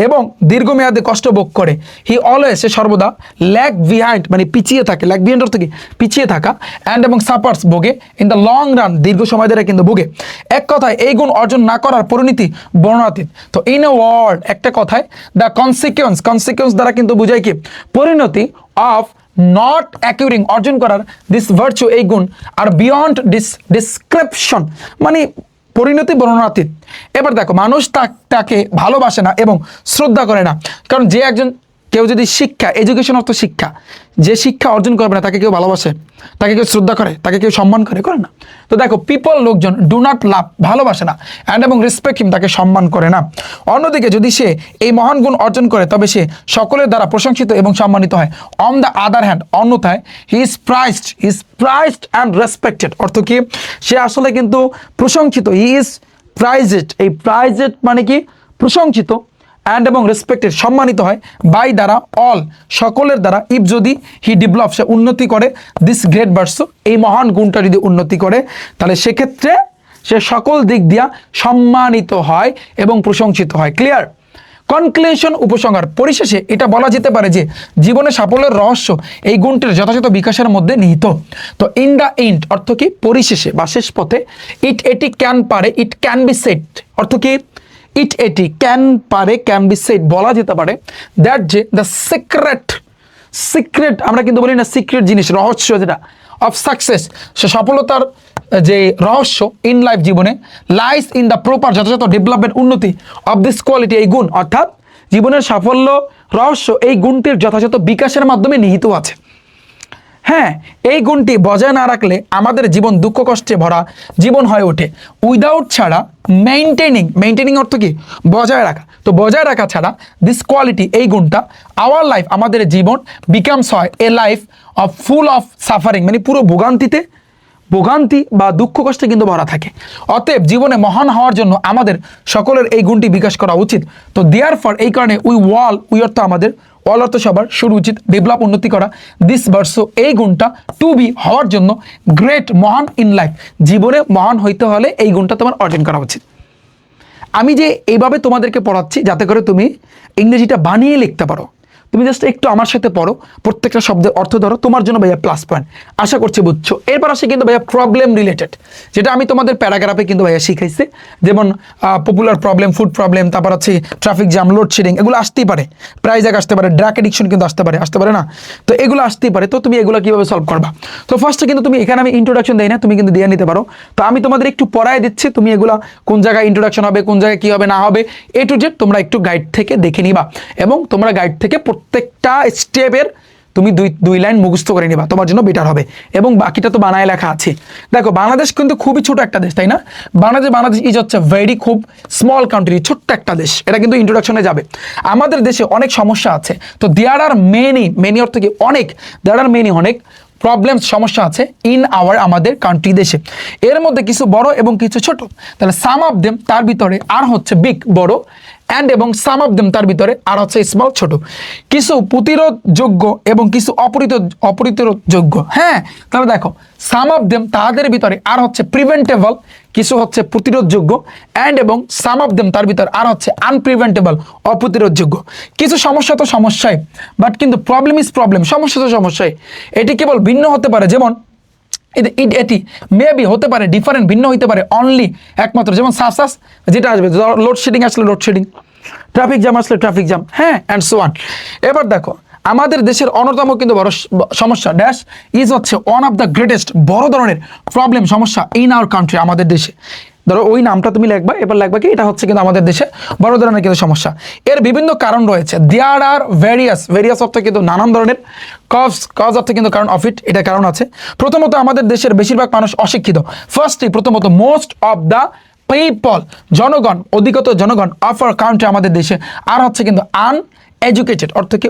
এবং দীর্ঘমেয়াদে কষ্ট ভোগ করে, হি অলওয়েজ, সে সর্বদা, ল্যাগ বিহাইন্ড মানে পিছিয়ে থাকে, ল্যাগ বিহাইন্ড অর্থ কি, পিছিয়ে থাকা, অ্যান্ড এবং সাফার্স, ভোগে, ইন দ্য লং রান, দীর্ঘ সময় ধরে কিন্তু ভোগে। এক কথায় এই গুণ অর্জন না করার পরিণতি বর্ণনাতীত। তো ইন এ ওয়ার্ড, একটা কথায়, দ্য কনসিকুয়েন্স দ্বারা কিন্তু বোঝায় কি, পরিণতি অফ নট অ্যাকিউরিং, অর্জন করার, দিস ভার্চু, এই গুণ, আর বিয়ন্ড ডিসক্রিপশন মানে পরিণতি বর্ণনাতীত। এবার দেখো মানুষ তাকে ভালোবাসে না এবং শ্রদ্ধা করে না, কারণ যে একজন কেউ যদি শিক্ষা, এডুকেশন অর্থ শিক্ষা, যে শিক্ষা অর্জন করবে না তাকে কেউ ভালোবাসে, তাকে কেউ শ্রদ্ধা করে, তাকে কেউ সম্মান করে না। তো দেখো পিপল, লোকজন ডু নট লাভ, ভালোবাসে না, অ্যান্ড এবং রেসপেক্ট হিম, তাকে সম্মান করে না। অন্যদিকে যদি সে এই মহান গুণ অর্জন করে তবে সে সকলের দ্বারা প্রশংসিত এবং সম্মানিত হয়। অন দ্য আদার হ্যান্ড, অন্যথায় he is prized and respected, অর্থ কি সে আসলে কিন্তু প্রশংসিত, হি ইজ প্রাইজড, এই প্রাইজড মানে কি প্রশংসিত, অ্যান্ড এবং রেসপেক্টেড সম্মানিত হয়, বাই দ্বারা, অল সকলের দ্বারা, ইফ যদি হি ডেভেলপ সে উন্নতি করে, দিস গ্রেট ভার্চু এই মহান গুণটা যদি উন্নতি করে, তাহলে সেক্ষেত্রে সে সকল দিক দিয়া সম্মানিত হয় এবং প্রশংসিত হয়। ক্লিয়ার? কনক্লুশন, উপসংহার, পরিশেষে এটা বলা যেতে পারে যে জীবনের সাফল্যের রহস্য এই গুণটির যথাযথ বিকাশের মধ্যে নিহিত। তো ইন দ্য এন্ড অর্থ কি পরিশেষে বা শেষ পথে, এটি ক্যান পারে, ইট ক্যান বি সেড, অর্থ কি এটি ক্যান পারে, ক্যান বি সেড বলা যেতে পারে, দ্যাট যে দ্য সিক্রেট আমরা কিন্তু বলি না সিক্রেট জিনিস, রহস্য যেটা অফ সাকসেস, সে সফলতার যে রহস্য ইন লাইফ জীবনে, লাইস ইন দ্য প্রপার যথাযথ ডেভেলপমেন্ট উন্নতি অফ দিস কোয়ালিটি এই গুণ, অর্থাৎ জীবনের সাফল্য রহস্য এই গুণটির যথাযথ বিকাশের মাধ্যমে নিহিত আছে। হ্যাঁ, এই গুণটি বজায় না রাখলে আমাদের জীবন দুঃখ কষ্টে ভরা জীবন হয়ে ওঠে। উইদাউট ছাড়া মেইনটেনিং অর্থ কি বজায় রাখা, তো বজায় রাখা ছাড়া দিস কোয়ালিটি এই গুণটা, আওয়ার লাইফ আমাদের জীবন, বিকামস হয় এ life of full of suffering, মানে পুরো ভোগান্তি বা দুঃখ কষ্টে কিন্তু ভরা থাকে। অতএব জীবনে মহান হওয়ার জন্য আমাদের সকলের এই গুণটি বিকাশ করা উচিত। তো দেয়ার ফর এই কারণে উই অর্থ আমাদের, অল অর্থ সবার, শুরু উচিত ডেভেলপ উন্নতি করা, দিস ভার্সু এই গুণটা, টু বি হওয়ার জন্য, গ্রেট মহান ইন লাইফ জীবনে মহান হইতে হলে এই গুণটা তোমার অর্জন করা উচিত। আমি যে এইভাবে তোমাদেরকে পড়াচ্ছি যাতে করে তুমি ইংরেজিটা বানিয়ে লিখতে পারো, তুমি জাস্ট একটু আমার সাথে পড়ো, প্রত্যেকটা শব্দের অর্থ ধরো, তোমার জন্য ভাইয়া প্লাস পয়েন্ট। আশা করছি বুঝছো। এরপর আসে কিন্তু ভাইয়া প্রবলেম রিলেটেড, যেটা আমি তোমাদের প্যারাগ্রাফে কিন্তু ভাইয়া শিখাইছি, যেমন পপুলার প্রবলেম, ফুড প্রবলেম, তারপর আছে ট্রাফিক জ্যাম, লোডশেডিং, এগুলো আসতেই পারে, প্রাইজ আসতে পারে, ড্রাগ এডিকশন কিন্তু আসতে পারে না, তো এগুলো আসতেই পারে। তো তুমি এগুলো কীভাবে সলভ করবা? তো ফার্স্টে কিন্তু তুমি এখানে আমি ইন্ট্রোডাকশন দেই না, তুমি কিন্তু দিয়ে নিতে পারো। তো আমি তোমাদের একটু পড়ায় দিচ্ছি, তুমি এগুলো কোন জায়গায় ইন্ট্রোডাকশন হবে, কোন জায়গায় কী হবে না হবে, এ টু জেড তোমরা একটু গাইড থেকে দেখে নিবা, এবং তোমরা গাইড থেকে প্রত্যেকটা স্টেপের তুমি দুই লাইন মুখস্থ করে নিবা, তোমার জন্য বেটার হবে, এবং বাকিটা তো বানায় লেখা আছে। দেখো বাংলাদেশ কিন্তু খুবই ছোট একটা দেশ, তাই না? বাংলাদেশ ইজ হচ্ছে ভেরি খুব স্মল কান্ট্রি, ছোট্ট একটা দেশ, এটা কিন্তু ইন্ট্রোডাকশনে যাবে। আমাদের দেশে অনেক সমস্যা আছে, তো দেয়ার আর মেনি অর্থ কি অনেক, অনেক প্রবলেমস, সমস্যা আছে ইন আমাদের কান্ট্রি, দেশে। এর মধ্যে কিছু বড় এবং কিছু ছোট, তাহলে সাম অফ দেম তার ভিতরে আর হচ্ছে বিগ বড়, অ্যান্ড এবং সাম অফ দেম তার ভিতরে আর হচ্ছে স্মল ছোট, কিছু প্রতিরোধযোগ্য এবং কিছু অপ্রতিরোধযোগ্য। হ্যাঁ, তাহলে দেখো সাম অফ দেম তাদের ভিতরে আর হচ্ছে প্রিভেন্টেবল, কিছু হচ্ছে প্রতিরোধযোগ্য, অ্যান্ড এবং সাম অফ দেম তার ভিতরে আর হচ্ছে আনপ্রিভেন্টেবল, অপ্রতিরোধযোগ্য। কিছু সমস্যা তো সমস্যায়, বাট কিন্তু প্রবলেম ইজ প্রবলেম, সমস্যা তো সমস্যায়, এটি কেবল ভিন্ন হতে পারে, যেমন এটি মেবি হতে পারে ডিফারেন্ট, ভিন্ন হতে পারে অনলি একমাত্র, যেমন সাস যেটা আসবে, লোডশেডিং আসলে লোডশেডিং, ট্রাফিক জ্যাম আসলে ট্রাফিক জ্যাম, হ্যাঁ, অ্যান্ড সো অন। এবার দেখো আমাদের দেশের অন্যতম কিন্তু বড় সমস্যা ড্যাশ ইজ হচ্ছে ওয়ান অফ দ্য গ্রেটেস্ট, বড় ধরনের প্রবলেম, সমস্যা ইন আওয়ার কান্ট্রি, আমাদের দেশে। ধরো ওই নামটা তুমি লিখবা, এবার লিখবা কি এটা হচ্ছে কিন্তু আমাদের দেশে বড় ধরনের কিন্তু সমস্যা। এর বিভিন্ন কারণ রয়েছে, দেয়ার আর ভেরিয়াস অর্থ কিন্তু নানান ধরনের, কজ অর্থ কিন্তু কারণ অফ ইট, এটা কারণ আছে। প্রথমত আমাদের দেশের বেশিরভাগ মানুষ অশিক্ষিত, প্রথমত মোস্ট অফ দ্য পিপল, জনগণ, অধিকত জনগণ অফ আওয়ার কান্ট্রি, আমাদের দেশে, আর হচ্ছে কিন্তু আনএডুকেটেড অর্থ কি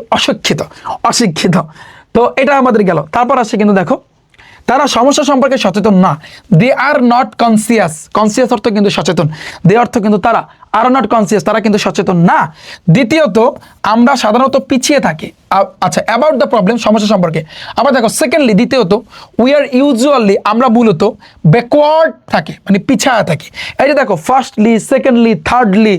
অশিক্ষিত। তো এটা আমাদের গেল। তারপর আসছে কিন্তু দেখো তারা সমস্যা সম্পর্কে সচেতন না, দে আর নট কনসিয়াস অর্থ কিন্তু সচেতন, দে অর্থ কিন্তু তারা, আর নট কনসিয়াস তারা কিন্তু সচেতন না। দ্বিতীয়ত আমরা সাধারণত পিছিয়ে থাকি, আচ্ছা অ্যাবাউট দ্য প্রবলেম, সমস্যা সম্পর্কে। আবার দেখো সেকেন্ডলি, দ্বিতীয়ত উই আর ইউজুয়ালি, আমরা মূলত ব্যাকওয়ার্ড থাকি, মানে পিছায়া থাকি। এই যে দেখো ফার্স্টলি, সেকেন্ডলি, থার্ডলি,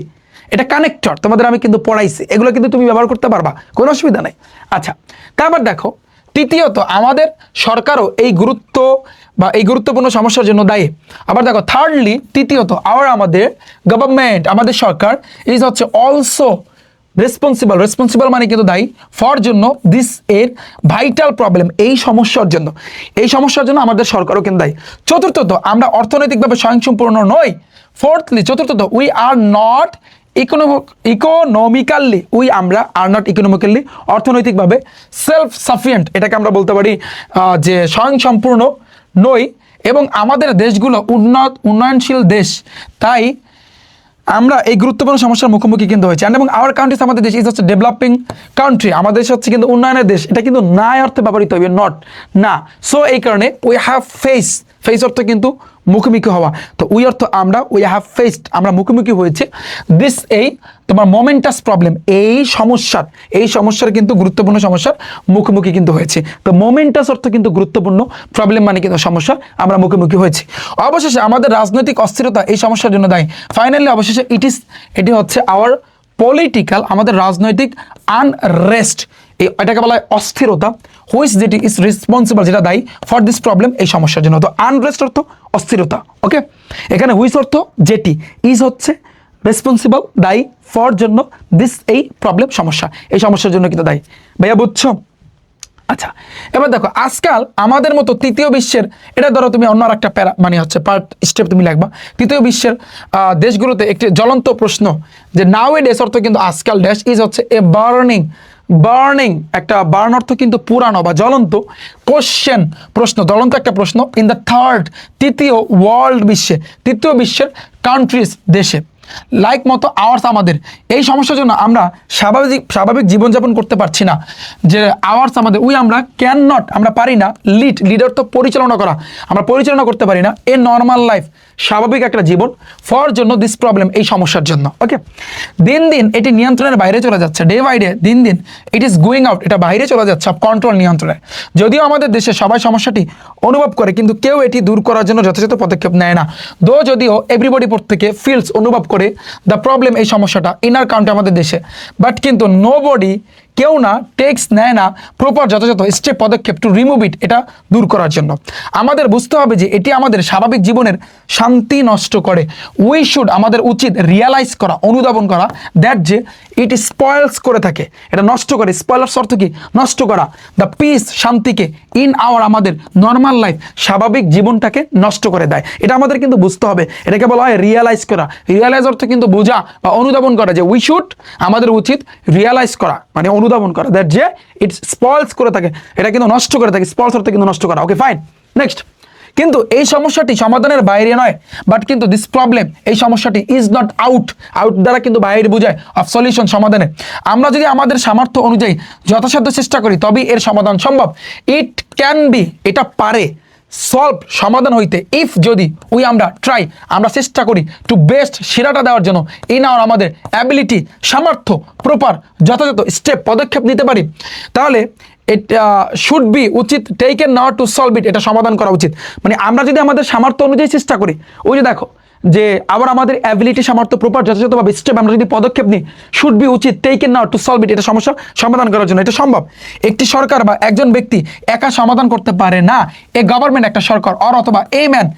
এটা কানেক্টর, তোমাদের আমি কিন্তু পড়াইছি, এগুলো কিন্তু তুমি ব্যবহার করতে পারবা, কোনো অসুবিধা নাই। আচ্ছা, তারপর দেখো তৃতীয়ত আমাদের সরকারও এই গুরুত্বপূর্ণ সমস্যার জন্য দায়ী। আবার দেখো থার্ডলি, তৃতীয়ত আমাদের গভর্নমেন্ট, আমাদের সরকার ইজ হচ্ছে অলসো রেসপন্সিবল মানে কিন্তু দায়ী ফর জন্য দিস এর ভাইটাল প্রবলেম, এই সমস্যার জন্য আমাদের সরকারও কিন্তু দায়ী। চতুর্থত আমরা অর্থনৈতিকভাবে স্বয়ংসম্পূর্ণ নই। ফোর্থলি, চতুর্থত উই আর নট ইকোনমিক্যালি আমরা আর নট ইকোনমিক্যালি অর্থনৈতিকভাবে সেলফ সাফিয়েন্ট, এটাকে আমরা বলতে পারি যে স্বয়ংসম্পূর্ণ নই, এবং আমাদের দেশগুলো উন্নয়নশীল দেশ, তাই আমরা এই গুরুত্বপূর্ণ সমস্যার মুখোমুখি কিন্তু হয়েছে। এবং আওয়ার কান্ট্রিজ, আমাদের দেশ ইজ হচ্ছে ডেভেলপিং কান্ট্রি, আমাদের দেশ হচ্ছে কিন্তু উন্নয়নের দেশ, এটা কিন্তু না অর্থে ব্যবহৃত হবে, নট না। সো এই কারণে উই হ্যাভ ফেস অর্থ কিন্তু মুখোমুখি হওয়া, তো উই হ্যাভ ফেসড, আমরা মুখোমুখি হয়েছে দিস এই তোমার মোমেন্টাস প্রবলেম, এই সমস্যার কিন্তু গুরুত্বপূর্ণ সমস্যার মুখোমুখি কিন্তু হয়েছে। তো মোমেন্টাস অর্থ কিন্তু গুরুত্বপূর্ণ, প্রবলেম মানে কিন্তু সমস্যা, আমরা মুখোমুখি হয়েছি। অবশেষে আমাদের রাজনৈতিক অস্থিরতা এই সমস্যার জন্য দায়ী। ফাইনালি অবশেষে এটি হচ্ছে আওয়ার পলিটিক্যাল, আমাদের রাজনৈতিক আনরেস্ট, এটাকে বলা হয় অস্থিরতা, হুইচ যেটি ইজ রেসপন্সিবল, যেটা দায়ী ফর দিস প্রবলেম, এই সমস্যার জন্য। তো আনরেস্ট অর্থ অস্থিরতা, ওকে। এখানে হুইচ অর্থ যেটি, ইজ হচ্ছে রেসপন্সিবল, দায়ী, ফর জন্য, দিস এই প্রবলেম সমস্যা, এই সমস্যার জন্য কিন্তু দায়ী। ভাইয়া বুঝছো? আচ্ছা, এবার দেখো আজকাল আমাদের মতো তৃতীয় বিশ্বের, এটা ধরো তুমি অন্য একটা মানে হচ্ছে পার্ট স্টেপ তুমি লিখবা, তৃতীয় বিশ্বের দেশগুলোতে একটি জ্বলন্ত প্রশ্ন, যে নাও এ ডেস অর্থ কিন্তু আজকাল, ড্যাশ ইজ হচ্ছে এ বার্নিং, একটা বার্ন অর্থ কিন্তু পুরানো বা জ্বলন্ত, কোশ্চেন প্রশ্ন, জ্বলন্ত একটা প্রশ্ন, ইন দ্য তৃতীয় বিশ্বের কান্ট্রিজ, দেশে, লাইক মতো আওয়ার্স, আমাদের এই সমস্যার জন্য আমরা স্বাভাবিক জীবনযাপন করতে পারছি না, যে আওয়ার্স আমাদের, আমরা ক্যান নট, আমরা পারি না, লিডার তো পরিচালনা করা, আমরা পরিচালনা করতে পারি না, এ নর্মাল লাইফ, স্বাভাবিক একটা জীবন, ফর জন্য দিস প্রবলেম, এই সমস্যার জন্য, ওকে। দিন দিন এটি নিয়ন্ত্রণের বাইরে চলে যাচ্ছে, ডে বাই ডে, দিন দিন ইট ইজ গোয়িং আউট, এটা বাইরে চলে যাচ্ছে কন্ট্রোল, নিয়ন্ত্রণে। যদিও আমাদের দেশে সবাই সমস্যাটি অনুভব করে, কিন্তু কেউ এটি দূর করার জন্য যথাযথ পদক্ষেপ নেয় না। যদিও এভরিবডি প্রত্যেকে ফিলস, অনুভব করে দ্য প্রবলেম, এই সমস্যাটা, ইনার কাউন্টে, আমাদের দেশে, বাট কিন্তু নোবডি, কেউ না, নেয় না প্রপার যথাযথ স্টেপ, পদক্ষেপ টু রিমুভ ইট, এটা দূর করার জন্য। আমাদের বুঝতে হবে যে এটি আমাদের স্বাভাবিক জীবনের শান্তি নষ্ট করে। আমাদের উচিত রিয়ালাইজ করা, অনুধাবন করা, দ্যাট যে ইট স্পয়েলস করে থাকে, এটা নষ্ট করে, স্পয়েলার্স অর্থ কি, নষ্ট করা, দ্য পিস, শান্তিকে, ইন আওয়ার, আমাদের নর্মাল লাইফ, স্বাভাবিক জীবনটাকে নষ্ট করে দেয়। এটা আমাদের কিন্তু বুঝতে হবে, এটাকে বলা হয় রিয়ালাইজ করা। রিয়ালাইজ অর্থ কিন্তু বোঝা বা অনুধাবন করা, যে আমাদের উচিত রিয়ালাইজ করা, মানে অনুধাবন করা, দ্যাট যে ইট স্পয়েলস করে থাকে, এটা কিন্তু নষ্ট করে থাকে, স্পয়েলস অর্থ কিন্তু নষ্ট করা, ওকে ফাইন। নেক্সট, কিন্তু এই সমস্যাটি সমাধানের বাইরে নয়, বাট কিন্তু দিস প্রবলেম, এই সমস্যাটি ইজ নট আউট দ্বারা কিন্তু বাইরে বোঝায় অফ সলিউশন, সমাধানে। আমরা যদি আমাদের সামর্থ্য অনুযায়ী যথাসাধ্য চেষ্টা করি, তবেই এর সমাধান সম্ভব। ইট ক্যান বি, এটা পারে, সলভ, সমাধান হইতে, ইফ, যদি, আমরা চেষ্টা করি টু বেস্ট, সেরাটা দেওয়ার জন্য, ইন আওয়ার, আমাদের অ্যাবিলিটি, সামর্থ্য, প্রপার, যথাযথ স্টেপ, পদক্ষেপ নিতে পারি, তাহলে এটা শুড বি, উচিত, taken now to solve it, এটা সমাধান করা উচিত। মানে আমরা যদি আমাদের সামর্থ্য অনুযায়ী চেষ্টা করি, ওই যে দেখো, যে আবার আমাদের অ্যাবিলিটি, সামর্থ্য, প্রপার, যথাযথভাবে স্টেপ, আমরা যদি পদক্ষেপ নিই, শুড বি, উচিত, taken now to solve it, এটা সমস্যা সমাধান করার জন্য, এটা সম্ভব। একটি সরকার বা একজন ব্যক্তি একা সমাধান করতে পারে না, এ গভর্নমেন্ট, একটা সরকার, অথবা এ ম্যান,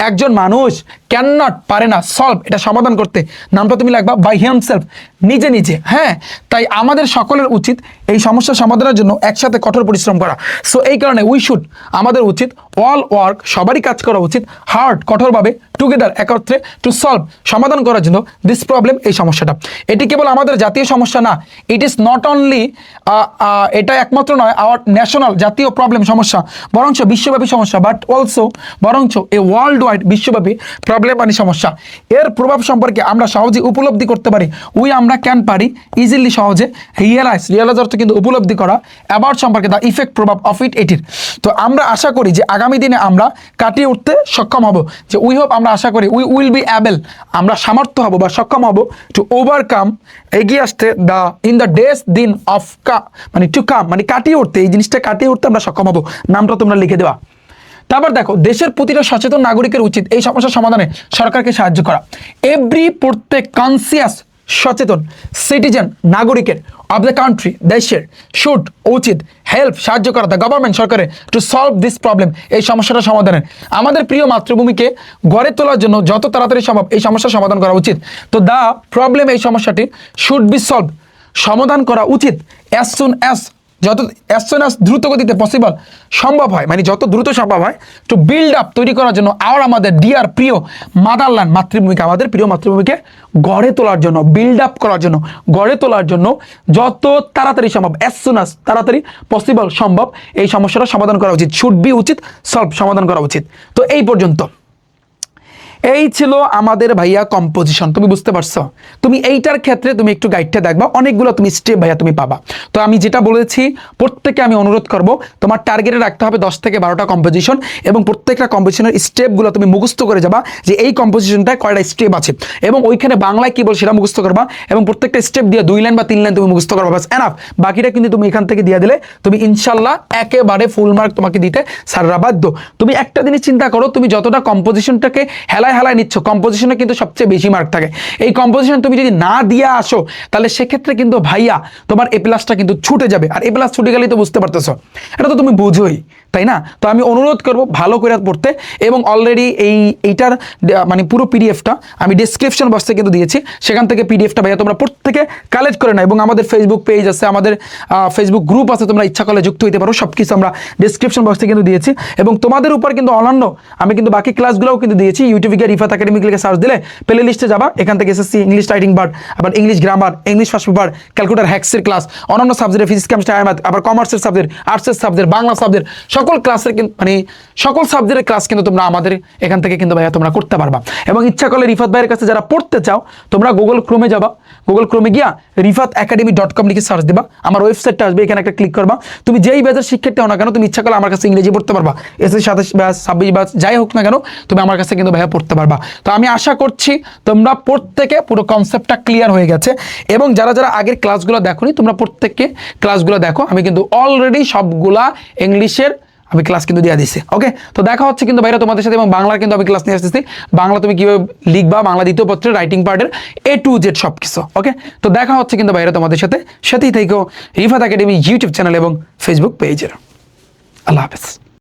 একজন মানুষ, ক্যান নট, পারে না, সলভ, এটা সমাধান করতে, নামটা তুমি লাগবা, বাই হিমসেলফ, নিজে, হ্যাঁ। তাই আমাদের সকলের উচিত এই সমস্যা সমাধানের জন্য একসাথে কঠোর পরিশ্রম করা। সো এই কারণে আমাদের উচিত অল ওয়ার্ক, সবারই কাজ করা উচিত, হার্ড, কঠোরভাবে, টুগেদার, একত্রে, টু সলভ, সমাধান করার জন্য দিস প্রবলেম, এই সমস্যাটা। এটি কেবল আমাদের জাতীয় সমস্যা না, ইট ইজ নট অনলি, এটা একমাত্র নয় আওয়ার ন্যাশনাল, জাতীয় প্রবলেম, সমস্যা, বরঞ্চ বিশ্বব্যাপী সমস্যা, বাট অলসো, বরঞ্চ এ ওয়ার্ল্ড ওয়াইড, বিশ্বব্যাপী প্রবলেম মানে সমস্যা। এর প্রভাব সম্পর্কে আমরা সহজে উপলব্ধি করতে পারি, আমরা ক্যান, পারি, ইজিলি, সহজে, রিয়েলাইজ অর্থ কিন্তু উপলব্ধি করা, অ্যাবাউট, সম্পর্কে, দ্য ইফেক্ট, প্রভাব, অফ ইট, এটির। তো আমরা আশা করি যে আগামী দিনে আমরা কাটিয়ে উঠতে সক্ষম হব, যে আমরা আশা করি উইল বি অ্যাবেল, আমরা সামর্থ্য হব বা সক্ষম হব, টু ওভারকাম, এগিয়ে আসতে, ইন দ্য ডেজ, দিন অফ মানে টু কাম, মানে কাটিয়ে উঠতে, এই জিনিসটা কাটিয়ে উঠতে আমরা সক্ষম হব, নামটা তোমরা লিখে দেওয়া। তারপর দেখো, দেশের প্রতিটা সচেতন নাগরিকের উচিত এই সমস্যার সমাধানে সরকারকে সাহায্য করা। প্রত্যেক কনসিয়াস, সচেতন সিটিজেন, নাগরিকের অফ দ্য কান্ট্রি, দেশের, উচিত হেল্প, সাহায্য করা, দ্য গভর্নমেন্ট, সরকারের, টু সলভ দিস প্রবলেম, এই সমস্যাটা সমাধানের। আমাদের প্রিয় মাতৃভূমিকে গড়ে তোলার জন্য যত তাড়াতাড়ি সম্ভব এই সমস্যার সমাধান করা উচিত। তো দ্য প্রবলেম, এই সমস্যাটি, শুড বি সলভ, সমাধান করা উচিত, অ্যাজ সুন অ্যাজ, যত অ্যাজ সুন অ্যাজ দ্রুত গতিতে পসিবল সম্ভব হয়, মানে যত দ্রুত সম্ভব হয় টু বিল্ড আপ তৈরি করার জন্য আমাদের ডিয়ার প্রিয় মাদারল্যান্ড মাতৃভূমিকে, আমাদের প্রিয় মাতৃভূমিকে গড়ে তোলার জন্য, বিল্ড আপ করার জন্য, গড়ে তোলার জন্য যত তাড়াতাড়ি সম্ভব, অ্যাজ সুন অ্যাজ তাড়াতাড়ি পসিবল সম্ভব এই সমস্যাটা সমাধান করা উচিত, শুড বি উচিত, সমাধান করা উচিত। তো এই পর্যন্ত এই ছিল আমাদের ভাইয়া কম্পোজিশন। তুমি বুঝতে পারছো? তুমি এইটার ক্ষেত্রে তুমি একটু গাইডটা দেখবা, অনেকগুলো তুমি স্টেপ ভাইয়া তুমি পাবা। তো আমি যেটা বলেছি প্রত্যেকে আমি অনুরোধ করব তোমার টার্গেটে রাখতে হবে 10 থেকে 12টা কম্পোজিশন, এবং প্রত্যেকটা কম্পোজিশনের স্টেপগুলো তুমি মুখস্থ করে যাবা যে এই কম্পোজিশনটায় কয়টা স্টেপ আছে, এবং ওইখানে বাংলায় কি বল সেটা মুখস্থ করবা, এবং প্রত্যেকটা স্টেপ দিয়ে 2 লাইন বা 3 লাইন তুমি মুখস্থ করবা, বাস এনাফ। বাকিটা কিন্তু তুমি এখান থেকে দিয়ে দিলে তুমি ইনশাল্লাহ একেবারে ফুল মার্ক তোমাকে দিতে স্যাররা বাধ্য। তুমি একটা জিনিস চিন্তা করো, তুমি যতটা কম্পোজিশনটাকে হেলায় নিচ্ছ, কম্পোজিশনে কিন্তু সবচেয়ে বেশি মার্ক থাকে। এই কম্পোজিশন তুমি যদি না দিয়ে আসো তাহলে সেক্ষেত্রে কিন্তু ভাইয়া তোমার এ প্লাসটা কিন্তু ছুটে যাবে, আর এ প্লাস ছুটে গেলেই তো বুঝতে পারতেছো, এটা তো তুমি বুঝোই, তাই না? তো আমি অনুরোধ করব ভালো করে পড়তে, এবং অলরেডি এইটার মানে পুরো পিডিএফটা আমি ডেসক্রিপশন বক্সে কিন্তু দিয়েছি, সেখান থেকে পিডিএফটা ভাইয়া তোমরা প্রত্যেকে কালেক্ট করে নাও, এবং আমাদের ফেসবুক পেজ আছে, আমাদের ফেসবুক গ্রুপ আছে, তোমরা ইচ্ছা করলে যুক্ত হইতে পারো, সব কিছু আমরা ডেসক্রিপশন বক্সে কিন্তু দিয়েছি। এবং তোমাদের উপর কিন্তু অনন্য আমি কিন্তু বাকি ক্লাসগুলোও কিন্তু দিয়েছি, ইউটিউবে গিয়ে রিফাত একাডেমিক লিখে সার্চ দিলে প্লে লিস্টে যাবা, এখান থেকে এসএসসি ইংলিশ রাইটিং পার্ট, আবার English grammar, English first paper, calculator হ্যাক্সের ক্লাস, অন্যান্য সাবজেক্টের ফিজিক্স কেমিস্ট্রি আয়ামাত, আবার কমার্সের সাবজেক্ট, আর্টসের সাবজেক্ট, বাংলা সাবজেক্ট, সকল ক্লাসের মানে সকল সাবজেক্টের ক্লাস কিন্তু তোমরা আমাদের এখান থেকে কিন্তু ভাইয়া তোমরা করতে পারবা। এবং ইচ্ছা করলে রিফাত ভাইয়ের কাছে যারা পড়তে চাও তোমরা গুগল ক্রোমে যাবা, গুগল ক্রোমে গিয়া rifatacademy.com লিখে সার্চ দিবা, আমার ওয়েবসাইটটা আসবে, এখানে একটা ক্লিক করবা, তুমি যেই ব্যাচের শিক্ষার্থী হও না কেন তুমি ইচ্ছা করলে আমার কাছে ইংরেজি পড়তে পারবা, এসএসসি 27 ব্যাচ 26 ব্যাচ যাই হোক না কেন তুমি আমার কাছে কিন্তু ভাইয়া পড়তে পারবা। তো আমি আশা করছি তোমরা প্রত্যেকে পুরো কনসেপ্টটা ক্লিয়ার হয়ে গেছে, এবং যারা যারা আগের ক্লাসগুলো দেখোনি তোমরা প্রত্যেককে ক্লাসগুলো দেখো, আমি কিন্তু অলরেডি সবগুলা ইংলিশের আমি ক্লাস কিন্তু দিয়ে দিছি। ওকে, তো দেখা হচ্ছে কিন্তু ভাইরা তোমাদের সাথে, এবং বাংলার কিন্তু আমি ক্লাস নিয়ে আসতেছি, বাংলা তুমি কিভাবে লিখবা, বাংলা দ্বিতীয় পত্রের রাইটিং পার্টের A to Z সব কিছু। ওকে, তো দেখা হচ্ছে কিন্তু ভাইরা তোমাদের সাথে, সাথেই থেকেও রিফাত একাডেমি ইউটিউব চ্যানেল এবং ফেসবুক পেজের। আল্লাহ হাফেজ।